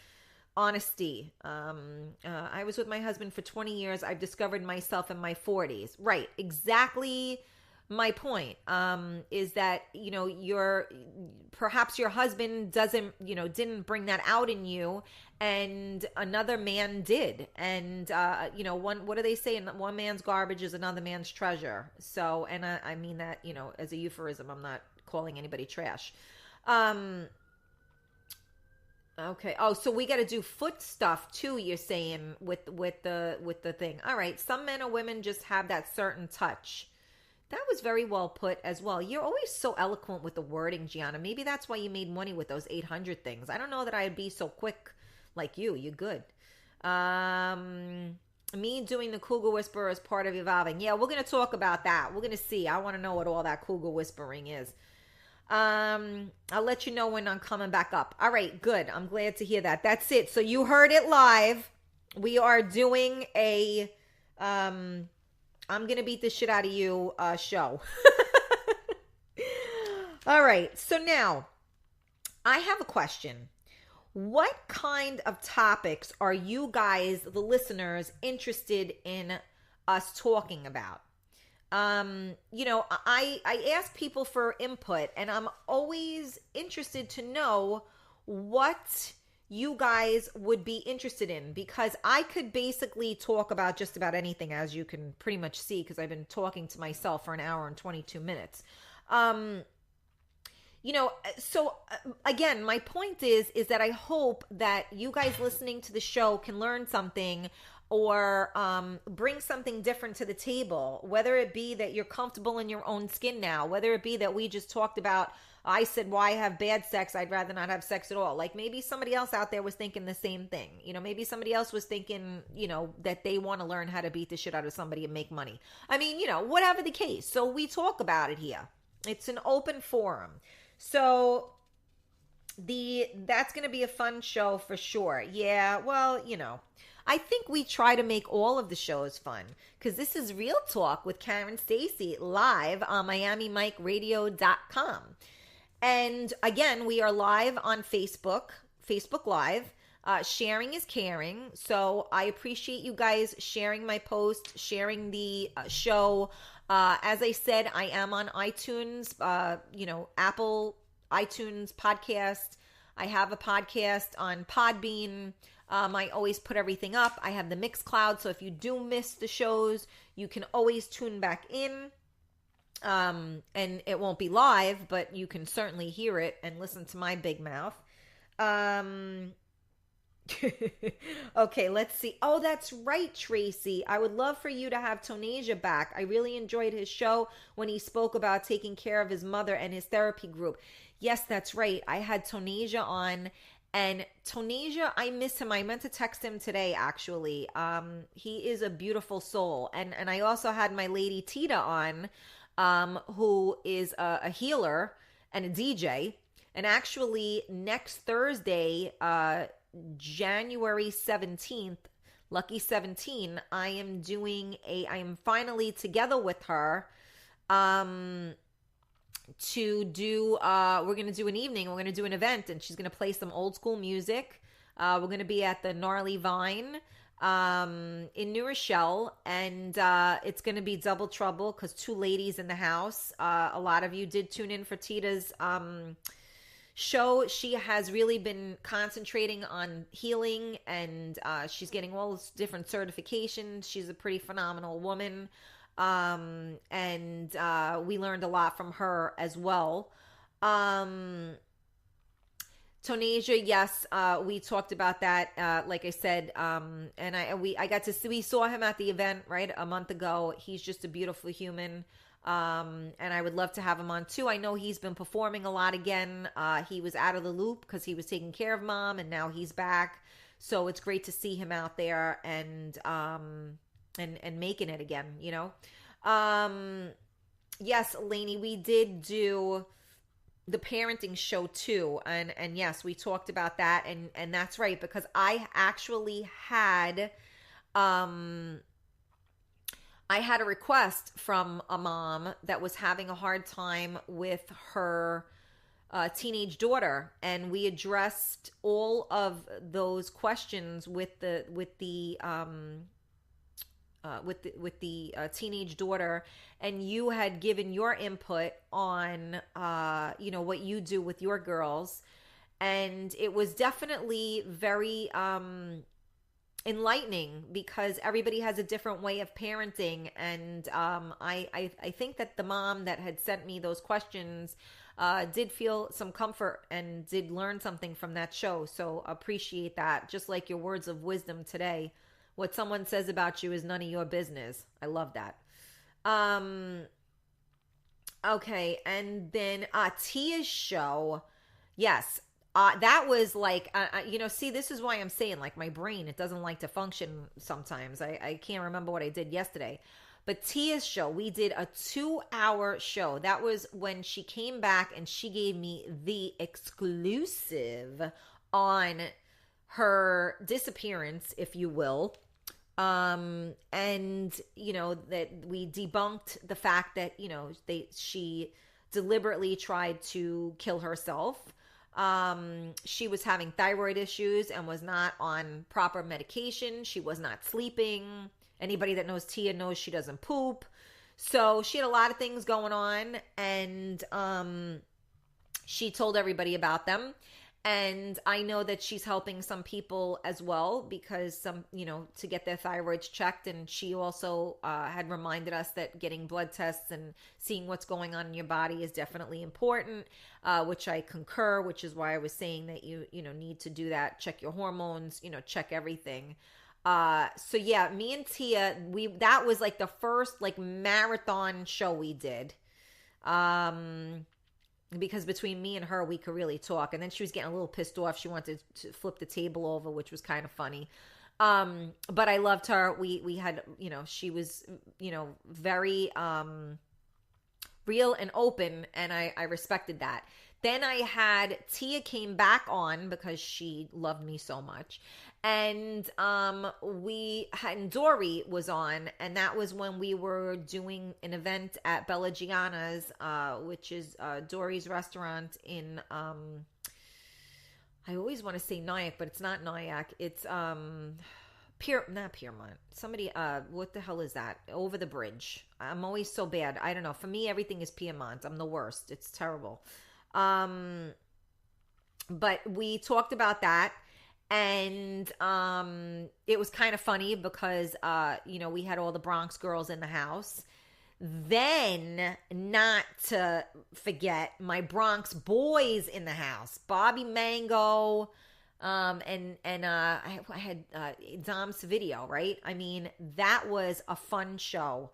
honesty. I was with my husband for 20 years. I've discovered myself in my 40s. Right, exactly. My point is that, perhaps your husband didn't bring that out in you, and another man did. And, what do they say? One man's garbage is another man's treasure. So, and I mean that, as a euphemism. I'm not calling anybody trash. Okay. Oh, so we got to do foot stuff too, you're saying, with the thing. All right. Some men or women just have that certain touch. That was very well put as well. You're always so eloquent with the wording, Gianna. Maybe that's why you made money with those 800 things. I don't know that I'd be so quick like you. You're good. Me doing the Cougar Whisperer is part of evolving. Yeah, we're going to talk about that. We're going to see. I want to know what all that Cougar Whispering is. I'll let you know when I'm coming back up. All right, good. I'm glad to hear that. That's it. So you heard it live. We are doing a... I'm going to beat the shit out of you show. All right. So now I have a question. What kind of topics are you guys, the listeners, interested in us talking about? I ask people for input, and I'm always interested to know what you guys would be interested in, because I could basically talk about just about anything, as you can pretty much see, because I've been talking to myself for an hour and 22 minutes. Again, my point is that I hope that you guys listening to the show can learn something, or bring something different to the table, whether it be that you're comfortable in your own skin now, whether it be that we just talked about, I said, why have bad sex? I'd rather not have sex at all. Like, maybe somebody else out there was thinking the same thing. Maybe somebody else was thinking, that they want to learn how to beat the shit out of somebody and make money. I mean, whatever the case. So we talk about it here. It's an open forum. So that's going to be a fun show for sure. Yeah, well, I think we try to make all of the shows fun, because this is Real Talk with Karen Stacy, live on MiamiMikeRadio.com. And again, we are live on Facebook Live. Sharing is caring. So I appreciate you guys sharing my post, sharing the show. As I said, I am on iTunes, Apple iTunes podcast. I have a podcast on Podbean. I always put everything up. I have the Mixcloud, so if you do miss the shows, you can always tune back in. And it won't be live, but you can certainly hear it and listen to my big mouth. Okay, let's see. Oh, that's right, Tracy. I would love for you to have Tonasia back. I really enjoyed his show when he spoke about taking care of his mother and his therapy group. Yes, that's right. I had Tonasia on, and Tonasia, I miss him. I meant to text him today, actually. He is a beautiful soul. And I also had my lady Tita on, who is a healer and a DJ. And actually, next Thursday, January 17th, lucky 17, I am finally together with her to do we're going to do an evening, we're going to do an event, and she's going to play some old school music. We're going to be at the Gnarly Vine in New Rochelle, and it's going to be double trouble because two ladies in the house. A lot of you did tune in for Tita's show. She has really been concentrating on healing, and she's getting all this different certifications. She's a pretty phenomenal woman, and we learned a lot from her as well. Tonasia, yes, we talked about that. Like I said, and I got to see, we saw him at the event right a month ago. He's just a beautiful human. And I would love to have him on too. I know he's been performing a lot again. He was out of the loop because he was taking care of mom, and now he's back. So it's great to see him out there and making it again, you know. Yes, Lainey, we did do the parenting show too, and yes, we talked about that, and that's right, because I actually had I had a request from a mom that was having a hard time with her teenage daughter, and we addressed all of those questions with the teenage daughter, and you had given your input on what you do with your girls, and it was definitely very enlightening because everybody has a different way of parenting, and I think that the mom that had sent me those questions did feel some comfort and did learn something from that show, so appreciate that, just like your words of wisdom today. What someone says about you is none of your business. I love that. Okay, and then Tia's show, yes, that was like, see, this is why I'm saying, like, my brain, it doesn't like to function sometimes. I can't remember what I did yesterday. But Tia's show, we did a 2-hour show. That was when she came back and she gave me the exclusive on her disappearance, if you will. And that we debunked the fact that, she deliberately tried to kill herself. She was having thyroid issues and was not on proper medication. She was not sleeping. Anybody that knows Tia knows she doesn't poop. So she had a lot of things going on, and she told everybody about them. And I know that she's helping some people as well because to get their thyroids checked. And she also had reminded us that getting blood tests and seeing what's going on in your body is definitely important, which I concur, which is why I was saying that you need to do that. Check your hormones, check everything. So yeah, me and Tia, that was like the first like marathon show we did. Because between me and her, we could really talk. And then she was getting a little pissed off. She wanted to flip the table over, which was kind of funny. But I loved her. We had, she was, very real and open, and I respected that. Then I had Tia came back on because she loved me so much. And Dory was on, and that was when we were doing an event at Bella Gianna's, which is Dory's restaurant in, I always want to say Nyack, but it's not Nyack. It's not Piermont. Somebody, what the hell is that? Over the bridge. I'm always so bad. I don't know. For me, everything is Piermont. I'm the worst. It's terrible. But we talked about that. And it was kind of funny because we had all the Bronx girls in the house. Then, not to forget, my Bronx boys in the house. Bobby Mango, I had Dom's video, right? I mean, that was a fun show.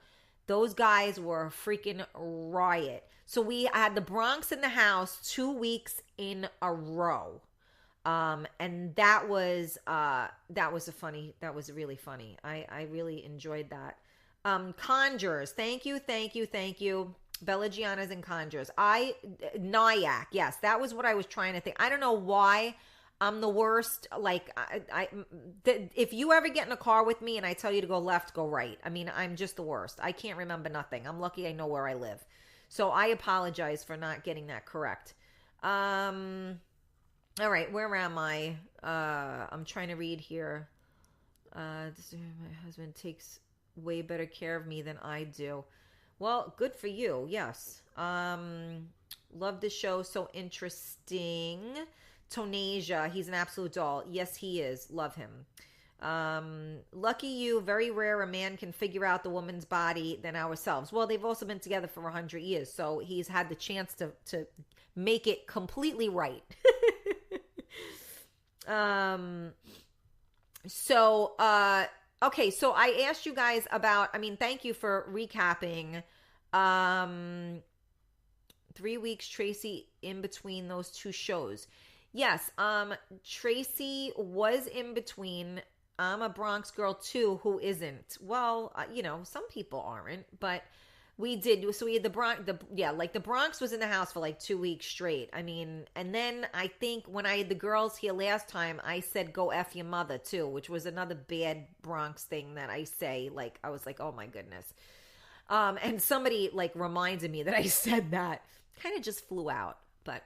Those guys were a freaking riot. So we had the Bronx in the house 2 weeks in a row. And that was that was really funny. I really enjoyed that. Conjures. Thank you, thank you, thank you. Bella Giana's and Conjures. Nyack. Yes, that was what I was trying to think. I don't know why I'm the worst. Like, if you ever get in a car with me and I tell you to go left, go right. I mean, I'm just the worst. I can't remember nothing. I'm lucky I know where I live. So I apologize for not getting that correct. All right, where am I? I'm trying to read here. My husband takes way better care of me than I do. Well, good for you. Yes. Love the show. So interesting. Tonasia, he's an absolute doll. Yes, he is. Love him. Lucky you. Very rare a man can figure out the woman's body than ourselves. Well, they've also been together for 100 years, so he's had the chance to make it completely right. Okay, so I asked you guys about, I mean, thank you for recapping. 3 weeks, Tracy, in between those two shows. Yes, Tracy was in between. I'm a Bronx girl too, who isn't. Well, some people aren't, but we did. So we had the Bronx was in the house for like 2 weeks straight. I mean, and then I think when I had the girls here last time, I said, go F your mother too, which was another bad Bronx thing that I say. Like, I was like, oh my goodness. And somebody like reminded me that I said that. Kind of just flew out. But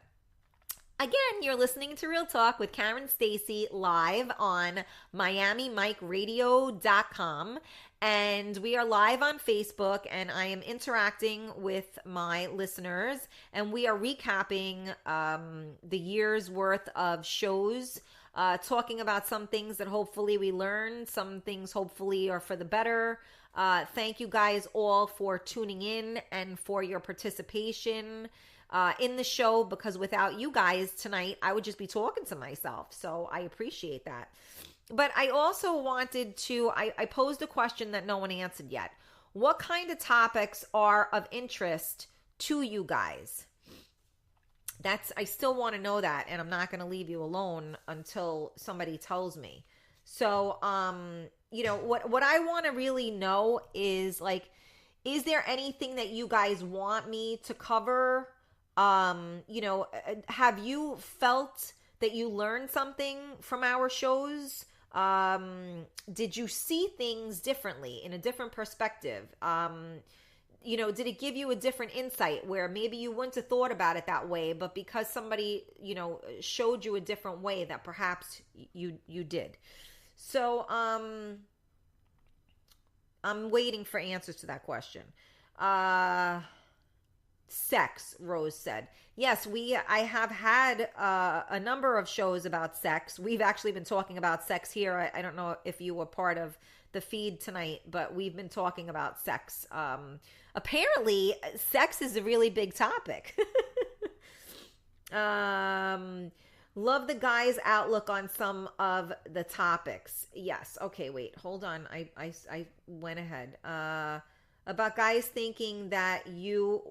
again, you're listening to Real Talk with Karen Stacy live on MiamiMikeRadio.com. And we are live on Facebook, and I am interacting with my listeners, and we are recapping the year's worth of shows, talking about some things that hopefully we learned, some things hopefully are for the better. Thank you guys all for tuning in and for your participation in the show, because without you guys tonight, I would just be talking to myself. So I appreciate that. But I also wanted to, I posed a question that no one answered yet. What kind of topics are of interest to you guys? I still want to know that, and I'm not going to leave you alone until somebody tells me. So, what I want to really know is, like, is there anything that you guys want me to cover? Have you felt that you learned something from our shows? Did you see things differently, in a different perspective? Did it give you a different insight where maybe you wouldn't have thought about it that way, but because somebody, showed you a different way that perhaps you did? So, I'm waiting for answers to that question. Sex, Rose said. Yes, I have had a number of shows about sex. We've actually been talking about sex here. I don't know if you were part of the feed tonight, but we've been talking about sex. Apparently, sex is a really big topic. Love the guys' outlook on some of the topics. Yes. Okay, wait. Hold on. I went ahead. About guys thinking that you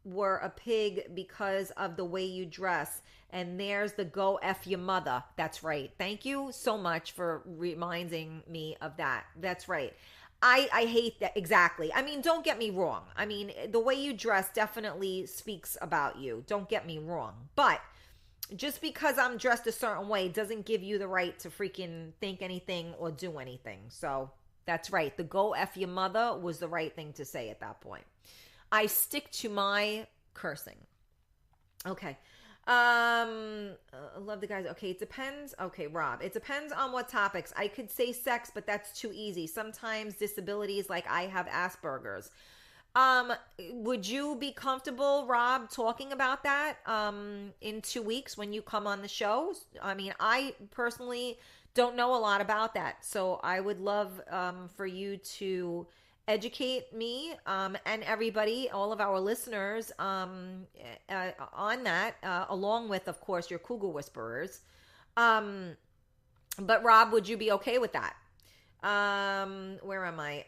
were a pig because of the way you dress. And there's the go F your mother. That's right. Thank you so much for reminding me of that. That's right. I hate that. Exactly. I mean, don't get me wrong. I mean, the way you dress definitely speaks about you. Don't get me wrong. But just because I'm dressed a certain way doesn't give you the right to freaking think anything or do anything. So that's right. The go F your mother was the right thing to say at that point. I stick to my cursing. Okay. Love the guys. Okay, it depends. Okay, Rob, it depends on what topics. I could say sex, but that's too easy. Sometimes disabilities, like I have Asperger's. Would you be comfortable, Rob, talking about that in 2 weeks when you come on the show? I mean, I personally don't know a lot about that, so I would love for you to educate me and everybody, all of our listeners, on that, along with, of course, your Cougar Whisperers. But Rob, would you be okay with that? Where am I?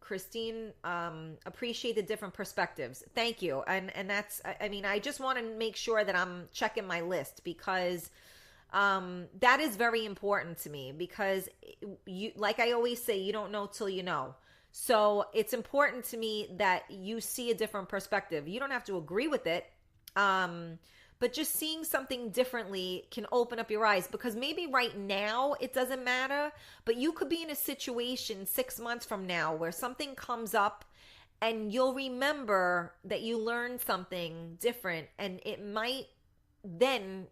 Christine, appreciate the different perspectives. Thank you. And that's, I mean, I just want to make sure that I'm checking my list, because that is very important to me, because you, like I always say, you don't know till you know. So it's important to me that you see a different perspective. You don't have to agree with it. But just seeing something differently can open up your eyes, because maybe right now it doesn't matter, but you could be in a situation 6 months from now where something comes up and you'll remember that you learned something different, and it might then,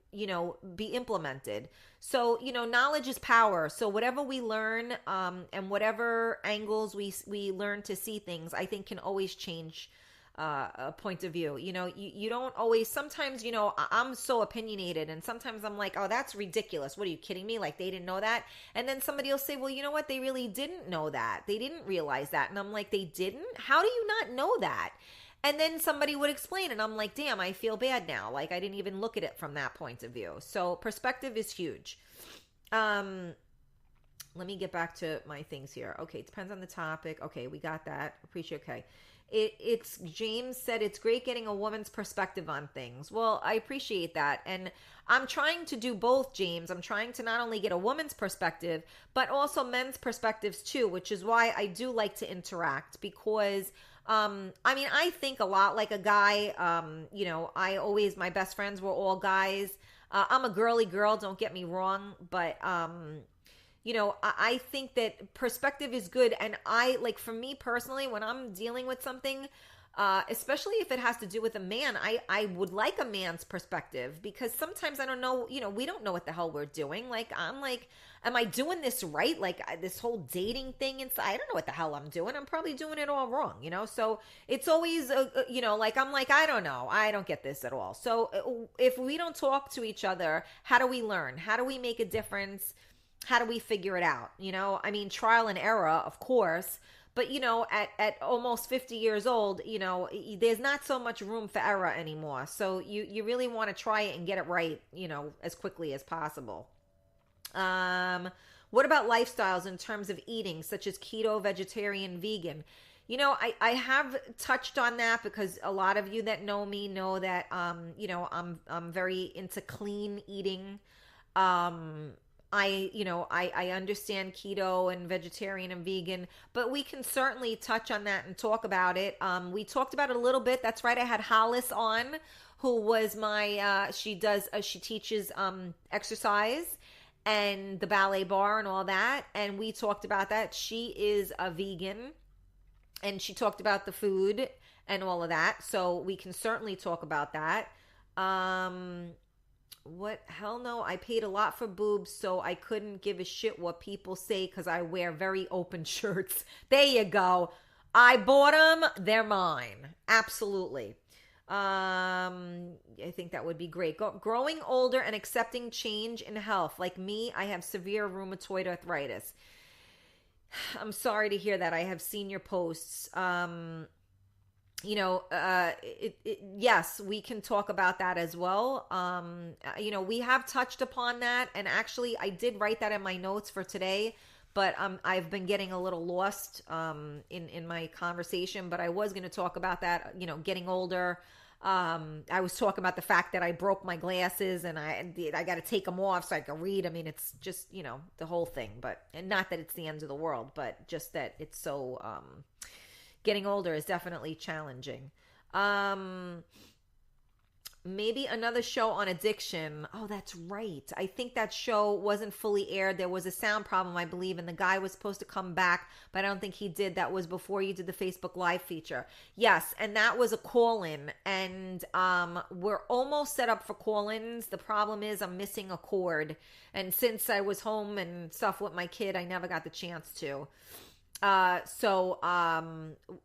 be implemented. So, knowledge is power. So whatever we learn, and whatever angles we learn to see things, I think can always change a point of view. You don't always, sometimes, I'm so opinionated, and sometimes I'm like, oh, that's ridiculous. What, are you kidding me? Like, they didn't know that. And then somebody will say, well, you know what? They really didn't know that. They didn't realize that. And I'm like, they didn't? How do you not know that? And then somebody would explain, and I'm like, damn, I feel bad now. Like, I didn't even look at it from that point of view. So perspective is huge. Let me get back to my things here. Okay, it depends on the topic. Okay, we got that. Appreciate. Okay. It's James said it's great getting a woman's perspective on things. Well, I appreciate that. And I'm trying to do both, James. I'm trying to not only get a woman's perspective, but also men's perspectives too, which is why I do like to interact, because I think a lot like a guy. My best friends were all guys. I'm a girly girl, don't get me wrong, but I think that perspective is good. And for me personally, when I'm dealing with something, especially if it has to do with a man, I would like a man's perspective, because sometimes I don't know, we don't know what the hell we're doing. Like, I'm like, am I doing this right? Like, this whole dating thing, and I don't know what the hell I'm doing. I'm probably doing it all wrong, So it's always, I'm like, I don't know. I don't get this at all. So if we don't talk to each other, how do we learn? How do we make a difference? How do we figure it out? Trial and error, of course. But, at almost 50 years old, there's not so much room for error anymore. So you really want to try it and get it right, as quickly as possible. What about lifestyles in terms of eating, such as keto, vegetarian, vegan? I have touched on that, because a lot of you that know me know that, I'm very into clean eating. I understand keto and vegetarian and vegan, but we can certainly touch on that and talk about it. We talked about it a little bit. That's right. I had Hollis on, who was my, she teaches, exercise and the ballet bar and all that. And we talked about that. She is a vegan, and she talked about the food and all of that. So we can certainly talk about that. What? Hell no. I paid a lot for boobs, so I couldn't give a shit what people say, because I wear very open shirts. There you go. I bought them. They're mine. Absolutely. I think that would be great. Growing older and accepting change in health. Like me, I have severe rheumatoid arthritis. I'm sorry to hear that. I have seen your posts. Yes, we can talk about that as well. We have touched upon that, and actually I did write that in my notes for today, but I've been getting a little lost in my conversation, but I was going to talk about that, getting older. I was talking about the fact that I broke my glasses, and I got to take them off so I can read. It's just, the whole thing, and not that it's the end of the world, but just that it's so, getting older is definitely challenging. Maybe another show on addiction. Oh, that's right. I think that show wasn't fully aired. There was a sound problem, I believe, and the guy was supposed to come back, but I don't think he did. That was before you did the Facebook Live feature. Yes, and that was a call-in, and we're almost set up for call-ins. The problem is I'm missing a cord, and since I was home and stuff with my kid, I never got the chance to.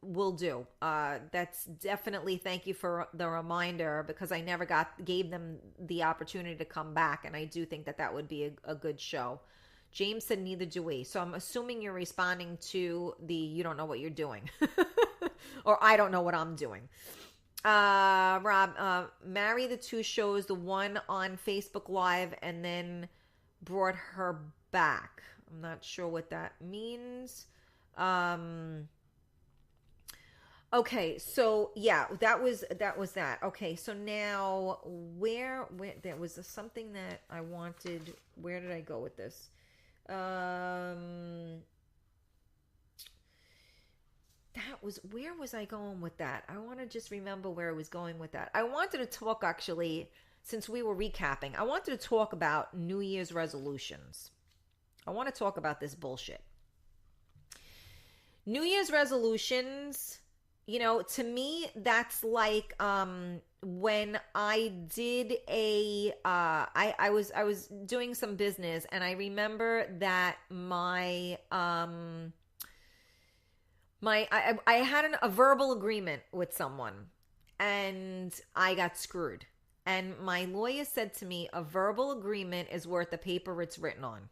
We'll do. That's definitely, thank you for the reminder, because I never gave them the opportunity to come back. And I do think that would be a good show. James said, neither do we. So I'm assuming you're responding to you don't know what you're doing, or I don't know what I'm doing. Rob, marry the two shows, the one on Facebook Live and then brought her back. I'm not sure what that means. Okay, so yeah, that. Okay, so now where there was something that I wanted. Where did I go with this? That was where was I going with that? I want to just remember where I was going with that. I wanted to talk actually since we were recapping. I wanted to talk about New Year's resolutions. I want to talk about this bullshit. New Year's resolutions, to me that's like when I did I was doing some business, and I remember that I had a verbal agreement with someone, and I got screwed. And my lawyer said to me, a verbal agreement is worth the paper it's written on.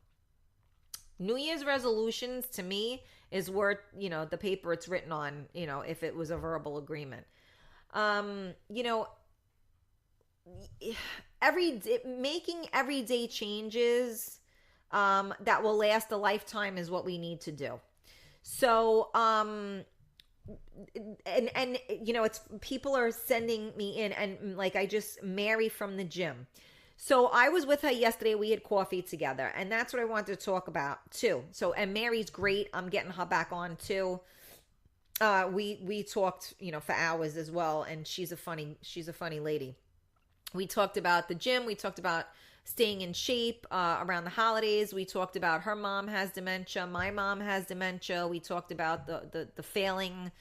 New Year's resolutions to me is worth, the paper it's written on, if it was a verbal agreement. Um, you know, making everyday changes that will last a lifetime is what we need to do. So, and it's people are sending me in, and like I just Mary from the gym. So I was with her yesterday. We had coffee together, and that's what I wanted to talk about too. So, and Mary's great. I'm getting her back on too. We talked, for hours as well, and she's a funny lady. We talked about the gym. We talked about staying in shape around the holidays. We talked about her mom has dementia. My mom has dementia. We talked about the failing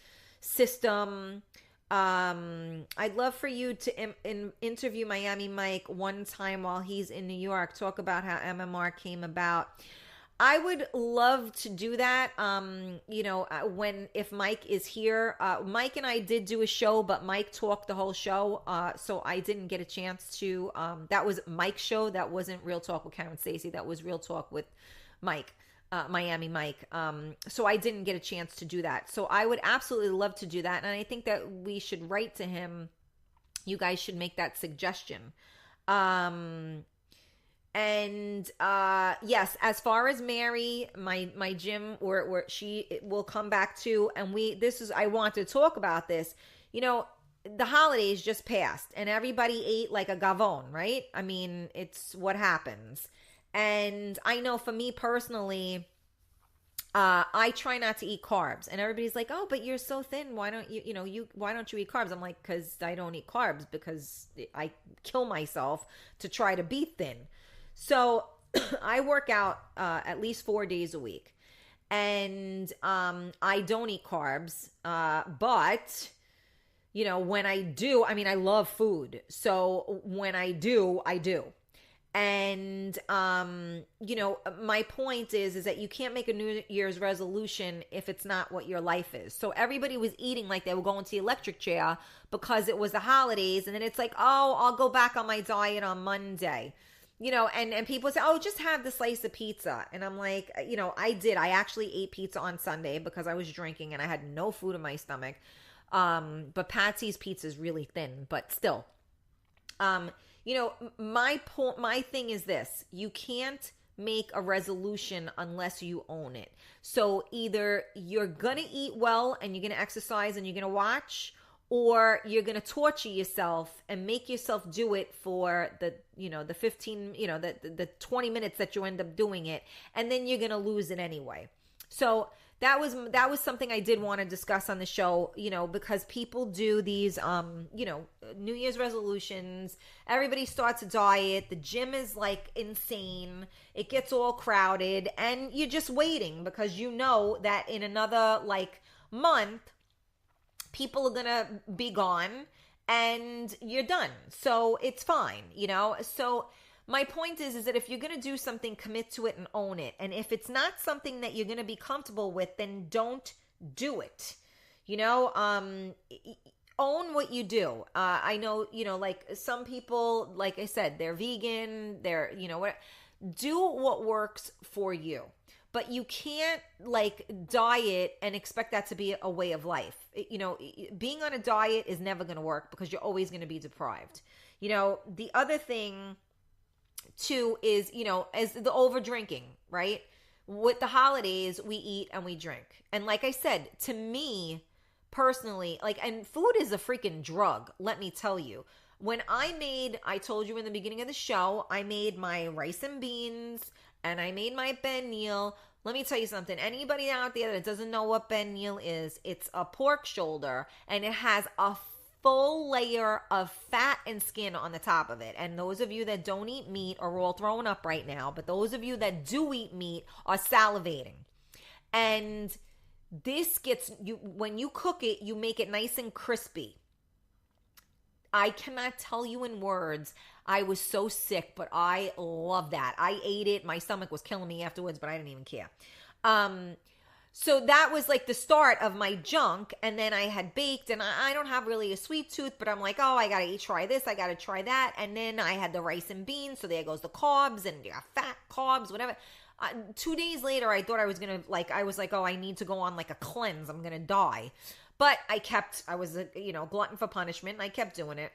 system. I'd love for you to interview Miami Mike one time while he's in New York. Talk about how MMR came about. I would love to do that. If Mike is here, Mike and I did do a show, but Mike talked the whole show. So I didn't get a chance to, that was Mike's show. That wasn't Real Talk with Karen Stacy. That was Real Talk with Mike, Miami Mike. So I didn't get a chance to do that. So I would absolutely love to do that. And I think that we should write to him. You guys should make that suggestion. And yes, as far as Mary, my gym where she will come back to, and I want to talk about this. The holidays just passed, and everybody ate like a gavon, right? I mean, it's what happens. And I know for me personally, I try not to eat carbs, and everybody's like, "Oh, but you're so thin. Why don't why don't you eat carbs?" I'm like, "Because I don't eat carbs because I kill myself to try to be thin." So I work out at least 4 days a week, and I don't eat carbs. But when I do, I mean, I love food. So when I do, I do. And my point is that you can't make a New Year's resolution if it's not what your life is. So everybody was eating like they were going to the electric chair because it was the holidays, and then it's like, oh, I'll go back on my diet on Monday. And people say, oh, just have the slice of pizza. And I'm like, I did. I actually ate pizza on Sunday because I was drinking and I had no food in my stomach. But Patsy's pizza is really thin, but still. My thing is this. You can't make a resolution unless you own it. So either you're going to eat well and you're going to exercise and you're going to watch, or you're going to torture yourself and make yourself do it for the 15, the 20 minutes that you end up doing it. And then you're going to lose it anyway. So that was something I did want to discuss on the show, because people do these, New Year's resolutions. Everybody starts a diet. The gym is like insane. It gets all crowded, and you're just waiting because that in another like month, people are going to be gone and you're done. So it's fine, So my point is that if you're going to do something, commit to it and own it. And if it's not something that you're going to be comfortable with, then don't do it. Own what you do. I know, like some people, like I said, they're vegan, they're, do what works for you. But you can't like diet and expect that to be a way of life. Being on a diet is never going to work because you're always going to be deprived. The other thing Two is, as the over drinking, right? With the holidays, we eat and we drink. And like I said, to me personally, like, and food is a freaking drug, let me tell you. When I told you in the beginning of the show, I made my rice and beans and I made my ben meal. Let me tell you something. Anybody out there that doesn't know what ben meal is, it's a pork shoulder and it has a full layer of fat and skin on the top of it. And those of you that don't eat meat are all throwing up right now, but those of you that do eat meat are salivating. And this gets you, when you cook it, you make it nice and crispy. I cannot tell you in words. I was so sick, but I love that. I ate it. My stomach was killing me afterwards, but I didn't even care. So that was like the start of my junk. And then I had baked, and I don't have really a sweet tooth, but I'm like, oh, I got to try this. I got to try that. And then I had the rice and beans. So there goes the carbs and fat carbs, whatever. 2 days later, I thought I was going to I was like, oh, I need to go on like a cleanse. I'm going to die. But I was a, glutton for punishment, and I kept doing it.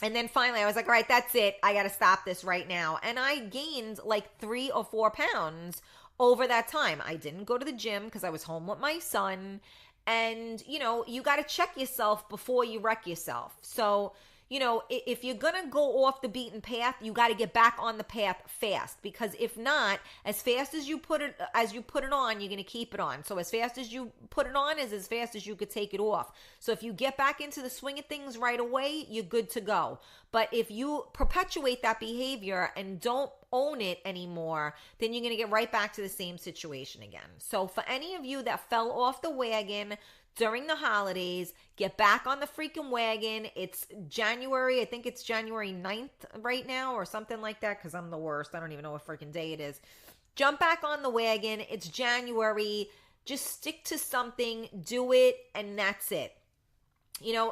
And then finally I was like, all right, that's it. I got to stop this right now. And I gained like 3 or 4 pounds over that time. I didn't go to the gym because I was home with my son. And, you got to check yourself before you wreck yourself. So, if you're going to go off the beaten path, you got to get back on the path fast, because if not, as fast as you put it on, you're going to keep it on. So as fast as you put it on is as fast as you could take it off. So if you get back into the swing of things right away, you're good to go. But if you perpetuate that behavior and don't own it anymore, then you're going to get right back to the same situation again. So for any of you that fell off the wagon during the holidays, get back on the freaking wagon. It's January. I think it's January 9th right now or something like that, because I'm the worst. I don't even know what freaking day it is. Jump back on the wagon. It's January. Just stick to something, do it, and that's it.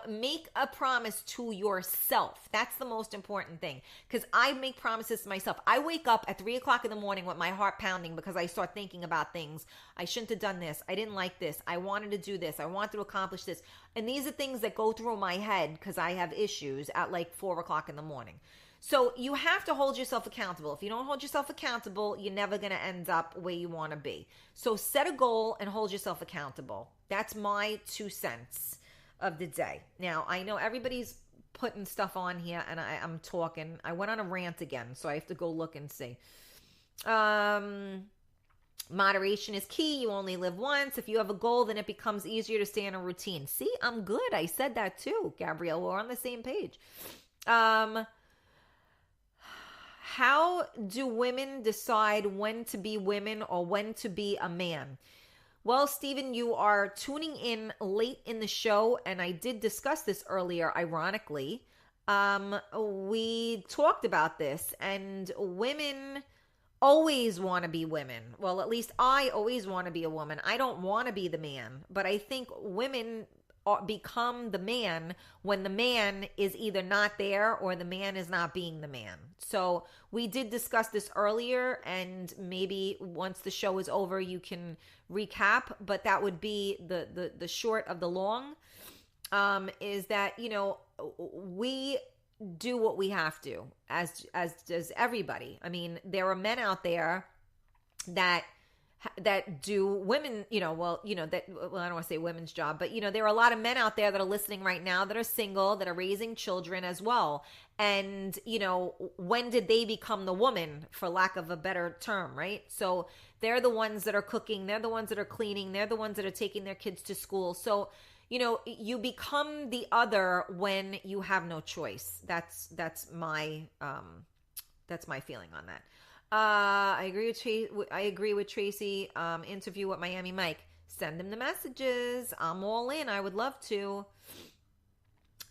Make a promise to yourself. That's the most important thing, because I make promises to myself. I wake up at 3 o'clock in the morning with my heart pounding because I start thinking about things. I shouldn't have done this. I didn't like this. I wanted to do this. I wanted to accomplish this. And these are things that go through my head because I have issues at like 4 o'clock in the morning. So you have to hold yourself accountable. If you don't hold yourself accountable, you're never going to end up where you want to be. So set a goal and hold yourself accountable. That's my 2 cents of the day. Now, I know everybody's putting stuff on here, and I'm talking. I went on a rant again, so I have to go look and see. Moderation is key. You only live once. If you have a goal, then it becomes easier to stay in a routine. See, I'm good. I said that too, Gabrielle. We're on the same page. How do women decide when to be women or when to be a man? Well, Stephen, you are tuning in late in the show, and I did discuss this earlier, ironically. We talked about this, and women always want to be women. Well, at least I always want to be a woman. I don't want to be the man, but I think women become the man when the man is either not there or the man is not being the man. So we did discuss this earlier, and maybe once the show is over you can recap, but that would be the short of the long, is that we do what we have to, as does everybody. I mean, there are men out there that do women, I don't want to say women's job, but there are a lot of men out there that are listening right now that are single, that are raising children as well. And, when did they become the woman, for lack of a better term, right? So they're the ones that are cooking. They're the ones that are cleaning. They're the ones that are taking their kids to school. So, you become the other when you have no choice. That's my feeling on that. I agree with Tracy. Interview with Miami Mike. Send him the messages. I'm all in. I would love to.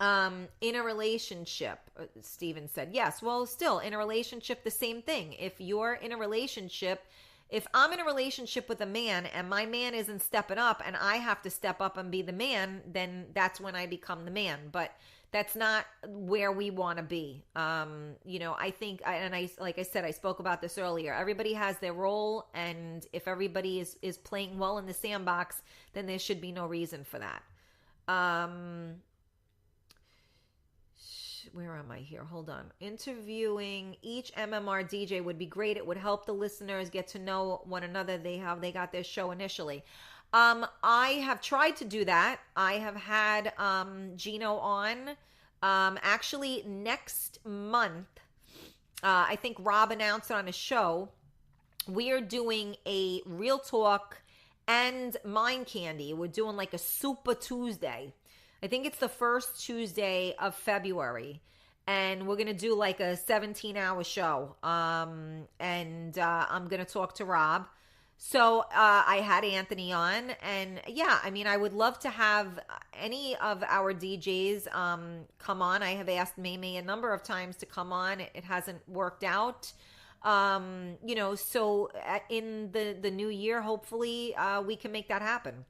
In a relationship, Steven said. Yes, well, still, in a relationship, the same thing. If you're in a relationship, if I'm in a relationship with a man and my man isn't stepping up and I have to step up and be the man, then that's when I become the man. But that's not where we want to be. I think, like I said, I spoke about this earlier. Everybody has their role, and if everybody is playing well in the sandbox, then there should be no reason for that. where am I here? Hold on. Interviewing each MMR DJ would be great. It would help the listeners get to know one another. They got their show initially. I have tried to do that. I have had Gino on. Actually, next month, I think Rob announced it on his show. We are doing a Real Talk and Mind Candy. We're doing like a Super Tuesday. I think it's the first Tuesday of February. And we're going to do like a 17-hour show. And I'm going to talk to Rob. So I had Anthony on, and yeah, I mean, I would love to have any of our DJs come on. I have asked Maymay a number of times to come on. It hasn't worked out. So in the new year, hopefully we can make that happen.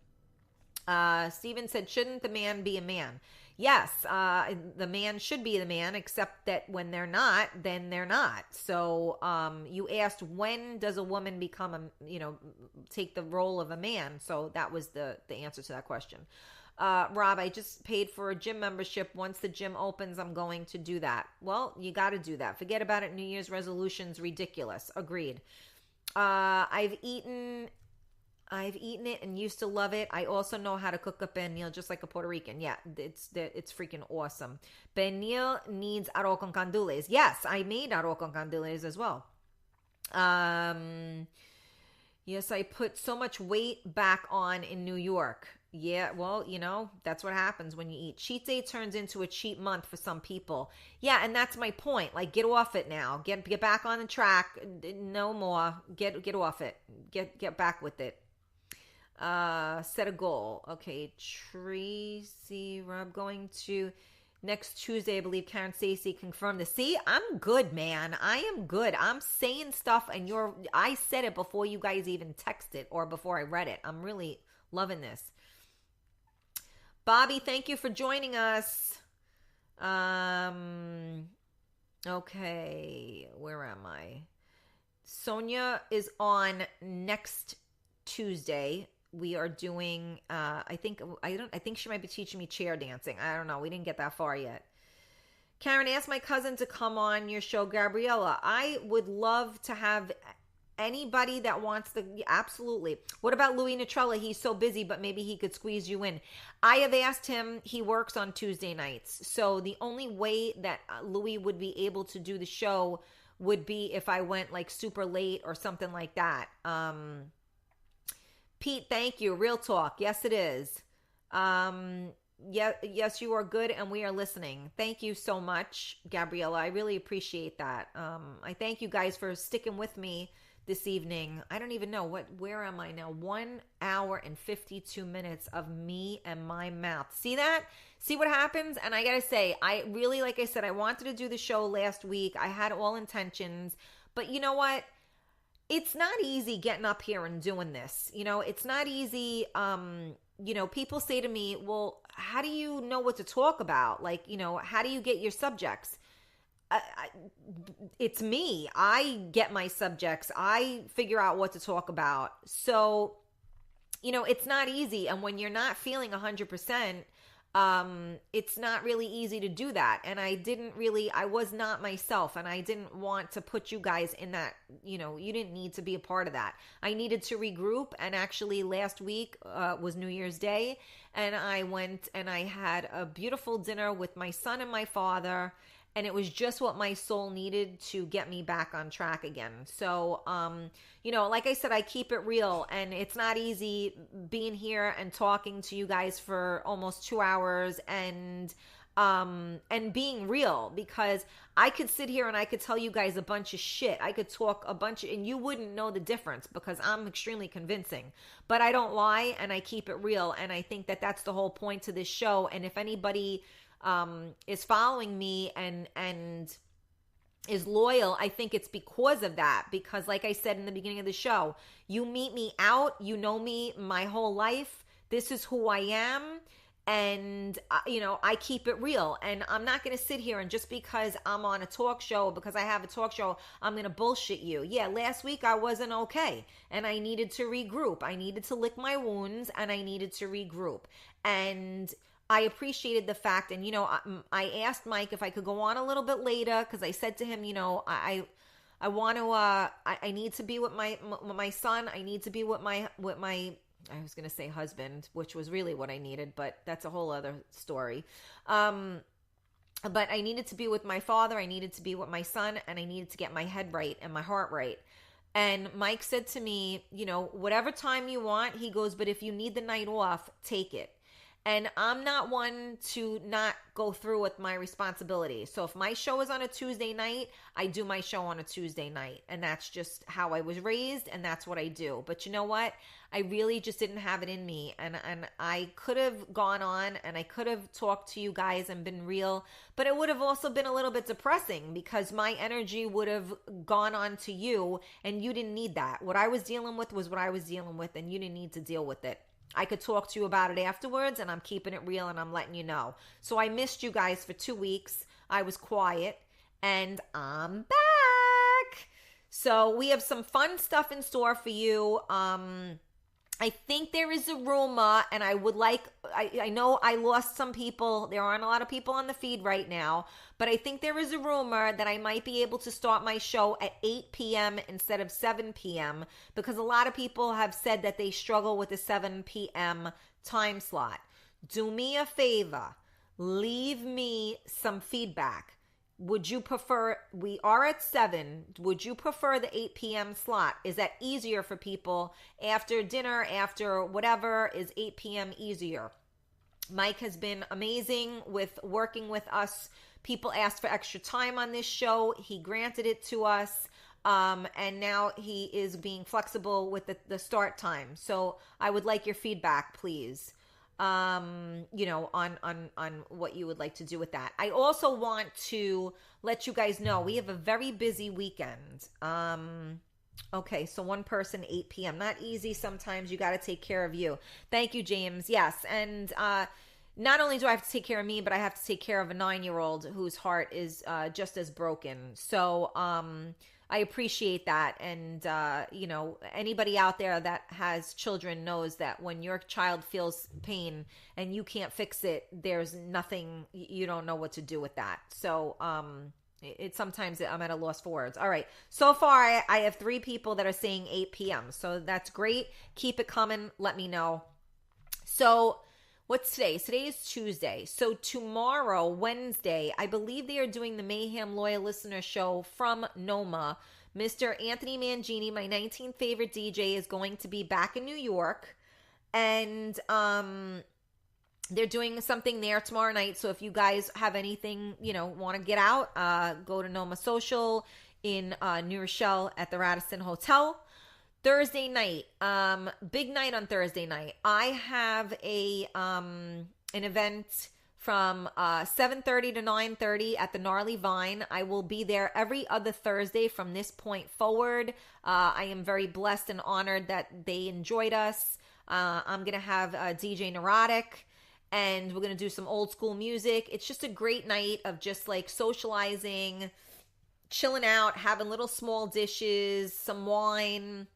Steven said, shouldn't the man be a man? Yes, the man should be the man, except that when they're not, then they're not. So you asked, when does a woman become take the role of a man? So that was the answer to that question. Rob, I just paid for a gym membership. Once the gym opens, I'm going to do that. Well, you got to do that. Forget about it. New Year's resolutions, ridiculous. Agreed. I've eaten it and used to love it. I also know how to cook a pernil just like a Puerto Rican. Yeah, it's freaking awesome. Pernil needs arroz con candules. Yes, I made arroz con candules as well. Yes, I put so much weight back on in New York. Yeah, well, that's what happens when you eat. Cheat day turns into a cheat month for some people. Yeah, and that's my point. Like, get off it now. Get back on the track. No more. Get off it. Get back with it. Set a goal. Okay, Tracy, Rob, going to next Tuesday, I believe Karen Stacy confirmed this. See, I'm good, man. I am good. I'm saying stuff and I said it before you guys even texted or before I read it. I'm really loving this. Bobby, thank you for joining us. Okay, where am I? Sonia is on next Tuesday. We are doing I think she might be teaching me chair dancing. I don't know. We didn't get that far yet. Karen, asked my cousin to come on your show, Gabriella. I would love to have anybody that wants to. Absolutely. What about Louis Natrella? He's so busy, but maybe he could squeeze you in. I have asked him. He works on Tuesday nights. So the only way that Louis would be able to do the show would be if I went like super late or something like that. Pete, thank you. Real talk. Yes, it is. Yes, you are good, and we are listening. Thank you so much, Gabriella. I really appreciate that. I thank you guys for sticking with me this evening. I don't even know where am I now? 1 hour and 52 minutes of me and my mouth. See that? See what happens? And I gotta say, I really, like I said, I wanted to do the show last week. I had all intentions, but you know what? It's not easy getting up here and doing this. It's not easy. People say to me, well, how do you know what to talk about? Like, how do you get your subjects? It's me. I get my subjects. I figure out what to talk about. So, it's not easy. And when you're not feeling 100%, it's not really easy to do that. And I was not myself, and I didn't want to put you guys in that, you didn't need to be a part of that. I needed to regroup. And actually last week was New Year's Day, and I went and I had a beautiful dinner with my son and my father. And it was just what my soul needed to get me back on track again. So, like I said, I keep it real, and it's not easy being here and talking to you guys for almost 2 hours and being real, because I could sit here and I could tell you guys a bunch of shit. I could talk and you wouldn't know the difference because I'm extremely convincing, but I don't lie and I keep it real. And I think that that's the whole point to this show. And if anybody is following me and is loyal, I think it's because of that. Because like I said in the beginning of the show, you meet me out, you know me my whole life. This is who I am. And, I keep it real. And I'm not going to sit here and just because I'm on a talk show, because I have a talk show, I'm going to bullshit you. Yeah, last week I wasn't okay. And I needed to regroup. I needed to lick my wounds and I needed to regroup. And I appreciated the fact, and I asked Mike if I could go on a little bit later, because I said to him, I want to, I need to be with my son. I need to be with my, I was going to say husband, which was really what I needed, but that's a whole other story. But I needed to be with my father. I needed to be with my son, and I needed to get my head right and my heart right. And Mike said to me, whatever time you want, he goes, but if you need the night off, take it. And I'm not one to not go through with my responsibility. So if my show is on a Tuesday night, I do my show on a Tuesday night. And that's just how I was raised, and that's what I do. But you know what? I really just didn't have it in me. And I could have gone on and I could have talked to you guys and been real. But it would have also been a little bit depressing, because my energy would have gone on to you, and you didn't need that. What I was dealing with was what I was dealing with, and you didn't need to deal with it. I could talk to you about it afterwards, and I'm keeping it real, and I'm letting you know. So I missed you guys for 2 weeks. I was quiet, and I'm back. So we have some fun stuff in store for you. I think there is a rumor, and I know I lost some people. There aren't a lot of people on the feed right now, but I think there is a rumor that I might be able to start my show at 8 p.m. instead of 7 p.m. because a lot of people have said that they struggle with the 7 p.m. time slot. Do me a favor. Leave me some feedback. Would you prefer, we are at 7, would you prefer the 8 p.m. slot? Is that easier for people after dinner, after whatever? Is 8 p.m. easier? Mike has been amazing with working with us. People asked for extra time on this show. He granted it to us. And now he is being flexible with the start time. So I would like your feedback, please. On what you would like to do with that. I also want to let you guys know we have a very busy weekend. Okay, so one person, 8 p.m. Not easy. Sometimes you got to take care of you. Thank you, James. Yes, and not only do I have to take care of me, but I have to take care of a 9-year-old whose heart is just as broken. So I appreciate that. And, anybody out there that has children knows that when your child feels pain and you can't fix it, there's nothing, you don't know what to do with that. So sometimes I'm at a loss for words. All right. So far, I have 3 people that are saying 8 p.m. So that's great. Keep it coming. Let me know. So what's today? Today is Tuesday. So tomorrow, Wednesday, I believe they are doing the Mayhem Loyal Listener Show from Noma. Mr. Anthony Mangini, my 19th favorite DJ, is going to be back in New York. And they're doing something there tomorrow night. So if you guys have anything, want to get out, go to Noma Social in New Rochelle at the Radisson Hotel. Thursday night, big night on Thursday night. I have an event from 7:30 to 9:30 at the Gnarly Vine. I will be there every other Thursday from this point forward. I am very blessed and honored that they enjoyed us. I'm going to have DJ Neurotic, and we're going to do some old school music. It's just a great night of just like socializing, chilling out, having little small dishes, some wine,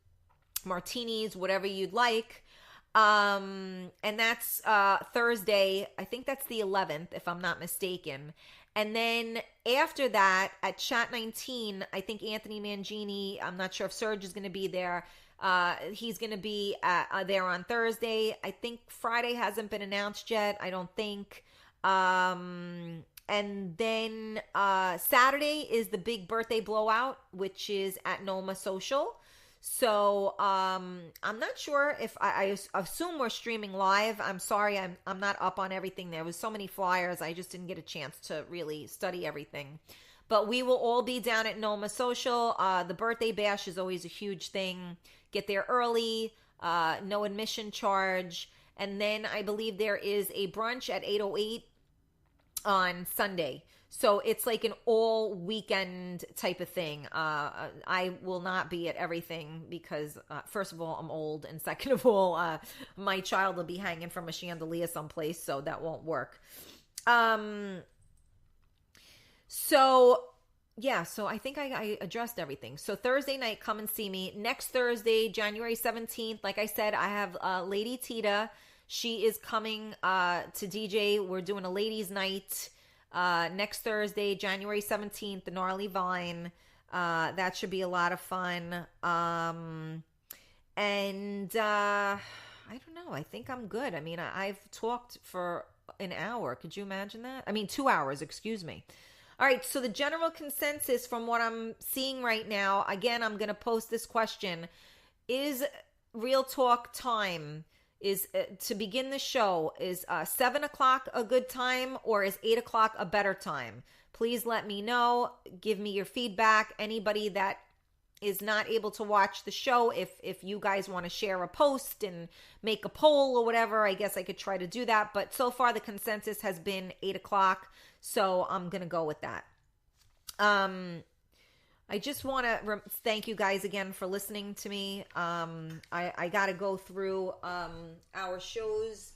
martinis, whatever you'd like. And that's Thursday. I think that's the 11th, if I'm not mistaken. And then after that, at Chat 19, I think Anthony Mangini, I'm not sure if Serge is going to be there. He's going to be there on Thursday. I think Friday hasn't been announced yet. I don't think. And then Saturday is the big birthday blowout, which is at Noma Social. So I'm not sure if I assume we're streaming live. I'm sorry, I'm not up on everything. There was so many flyers, I just didn't get a chance to really study everything. But we will all be down at Noma Social. The birthday bash is always a huge thing. Get there early, no admission charge. And then I believe there is a brunch at 8:08 on Sunday. So it's like an all weekend type of thing. I will not be at everything because, first of all, I'm old. And second of all, my child will be hanging from a chandelier someplace. So that won't work. So I think I addressed everything. So Thursday night, come and see me. Next Thursday, January 17th, like I said, I have Lady Tita. She is coming to DJ. We're doing a ladies' night next Thursday, January 17th, the Gnarly Vine. That should be a lot of fun. And I don't know. I think I'm good. I mean, I've talked for an hour. Could you imagine that? I mean, 2 hours, excuse me. All right. So the general consensus from what I'm seeing right now, again, I'm going to post this question. Is Real Talk time is to begin the show, is 7 o'clock a good time or is 8 o'clock a better time? Please let me know. Give me your feedback. Anybody that is not able to watch the show, if you guys want to share a post and make a poll or whatever, I guess I could try to do that. But so far the consensus has been 8 o'clock. So I'm going to go with that. I just want to thank you guys again for listening to me. I got to go through our shows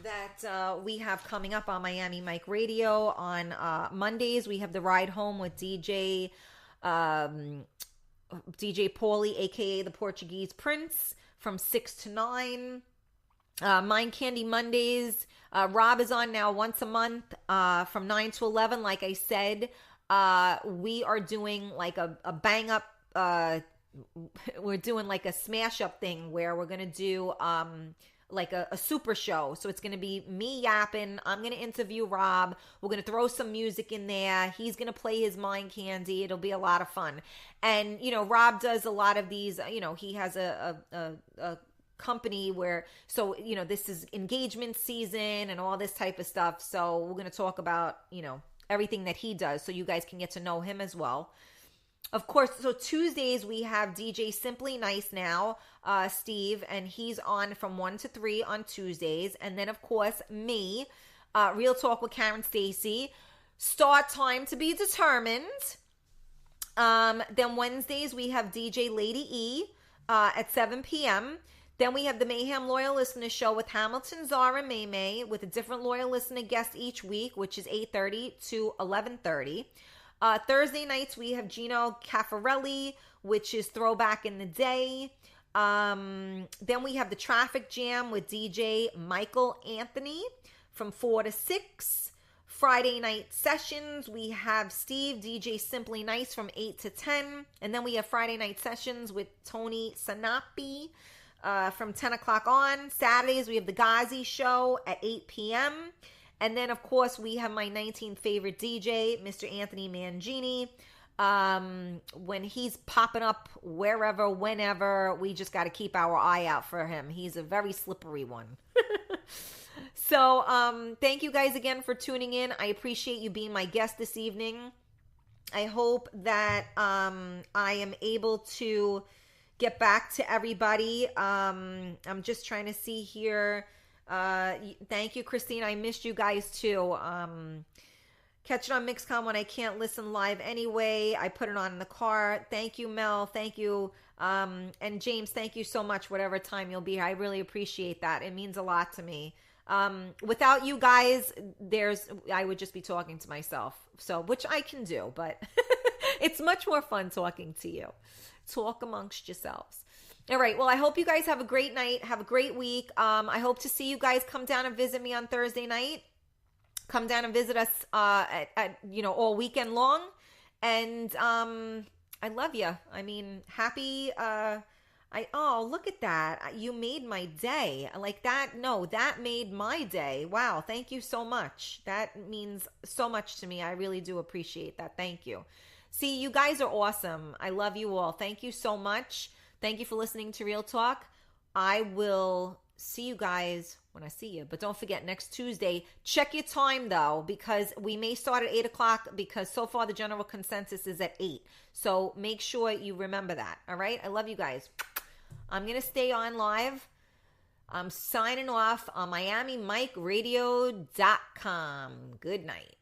that we have coming up on Miami Mike Radio. On Mondays, we have The Ride Home with DJ Paulie, aka the Portuguese Prince, from 6 to 9. Mind Candy Mondays. Rob is on now once a month from 9 to 11. Like I said, we are doing like a bang up. We're doing like a smash up thing where we're going to do like a super show. So it's going to be me yapping. I'm going to interview Rob. We're going to throw some music in there. He's going to play his Mind Candy. It'll be a lot of fun. And, you know, Rob does a lot of these, you know, he has a company where, so, you know, this is engagement season and all this type of stuff. So we're going to talk about, you know, everything that he does so you guys can get to know him as well. Of course, so Tuesdays we have DJ Simply Nice now, Steve, and he's on from 1 to 3 on Tuesdays. And then, of course, me, Real Talk with Karen Stacy. Start time to be determined. Then Wednesdays we have DJ Lady E at 7 p.m. Then we have the Mayhem Loyal Listener Show with Hamilton, Zara, and May with a different loyal listener guest each week, which is 8:30 to 11:30. Thursday nights, we have Gino Caffarelli, which is Throwback in the Day. Then we have the Traffic Jam with DJ Michael Anthony from 4 to 6. Friday night sessions, we have Steve, DJ Simply Nice from 8 to 10. And then we have Friday night sessions with Tony Sanapi from 10 o'clock on. Saturdays, we have the Ghazi Show at 8 p.m. And then, of course, we have my 19th favorite DJ, Mr. Anthony Mangini. When he's popping up wherever, whenever, we just got to keep our eye out for him. He's a very slippery one. So, thank you guys again for tuning in. I appreciate you being my guest this evening. I hope that I am able to get back to everybody. I'm just trying to see here. Thank you, Christine. I missed you guys too. Catch it on Mixcom when I can't listen live anyway. I put it on in the car. Thank you, Mel. Thank you. And James, thank you so much, whatever time you'll be here. I really appreciate that. It means a lot to me. Without you guys, I would just be talking to myself. So, which I can do, but it's much more fun talking to you. Talk amongst yourselves. All right. Well, I hope you guys have a great night. Have a great week. I hope to see you guys come down and visit me on Thursday night. Come down and visit us at all weekend long. And I love you. I mean, happy. Look at that. You made my day. Like that. No, that made my day. Wow. Thank you so much. That means so much to me. I really do appreciate that. Thank you. See, you guys are awesome. I love you all. Thank you so much. Thank you for listening to Real Talk. I will see you guys when I see you. But don't forget, next Tuesday, check your time, though, because we may start at 8 o'clock because so far the general consensus is at 8. So make sure you remember that, all right? I love you guys. I'm going to stay on live. I'm signing off on MiamiMikeRadio.com. Good night.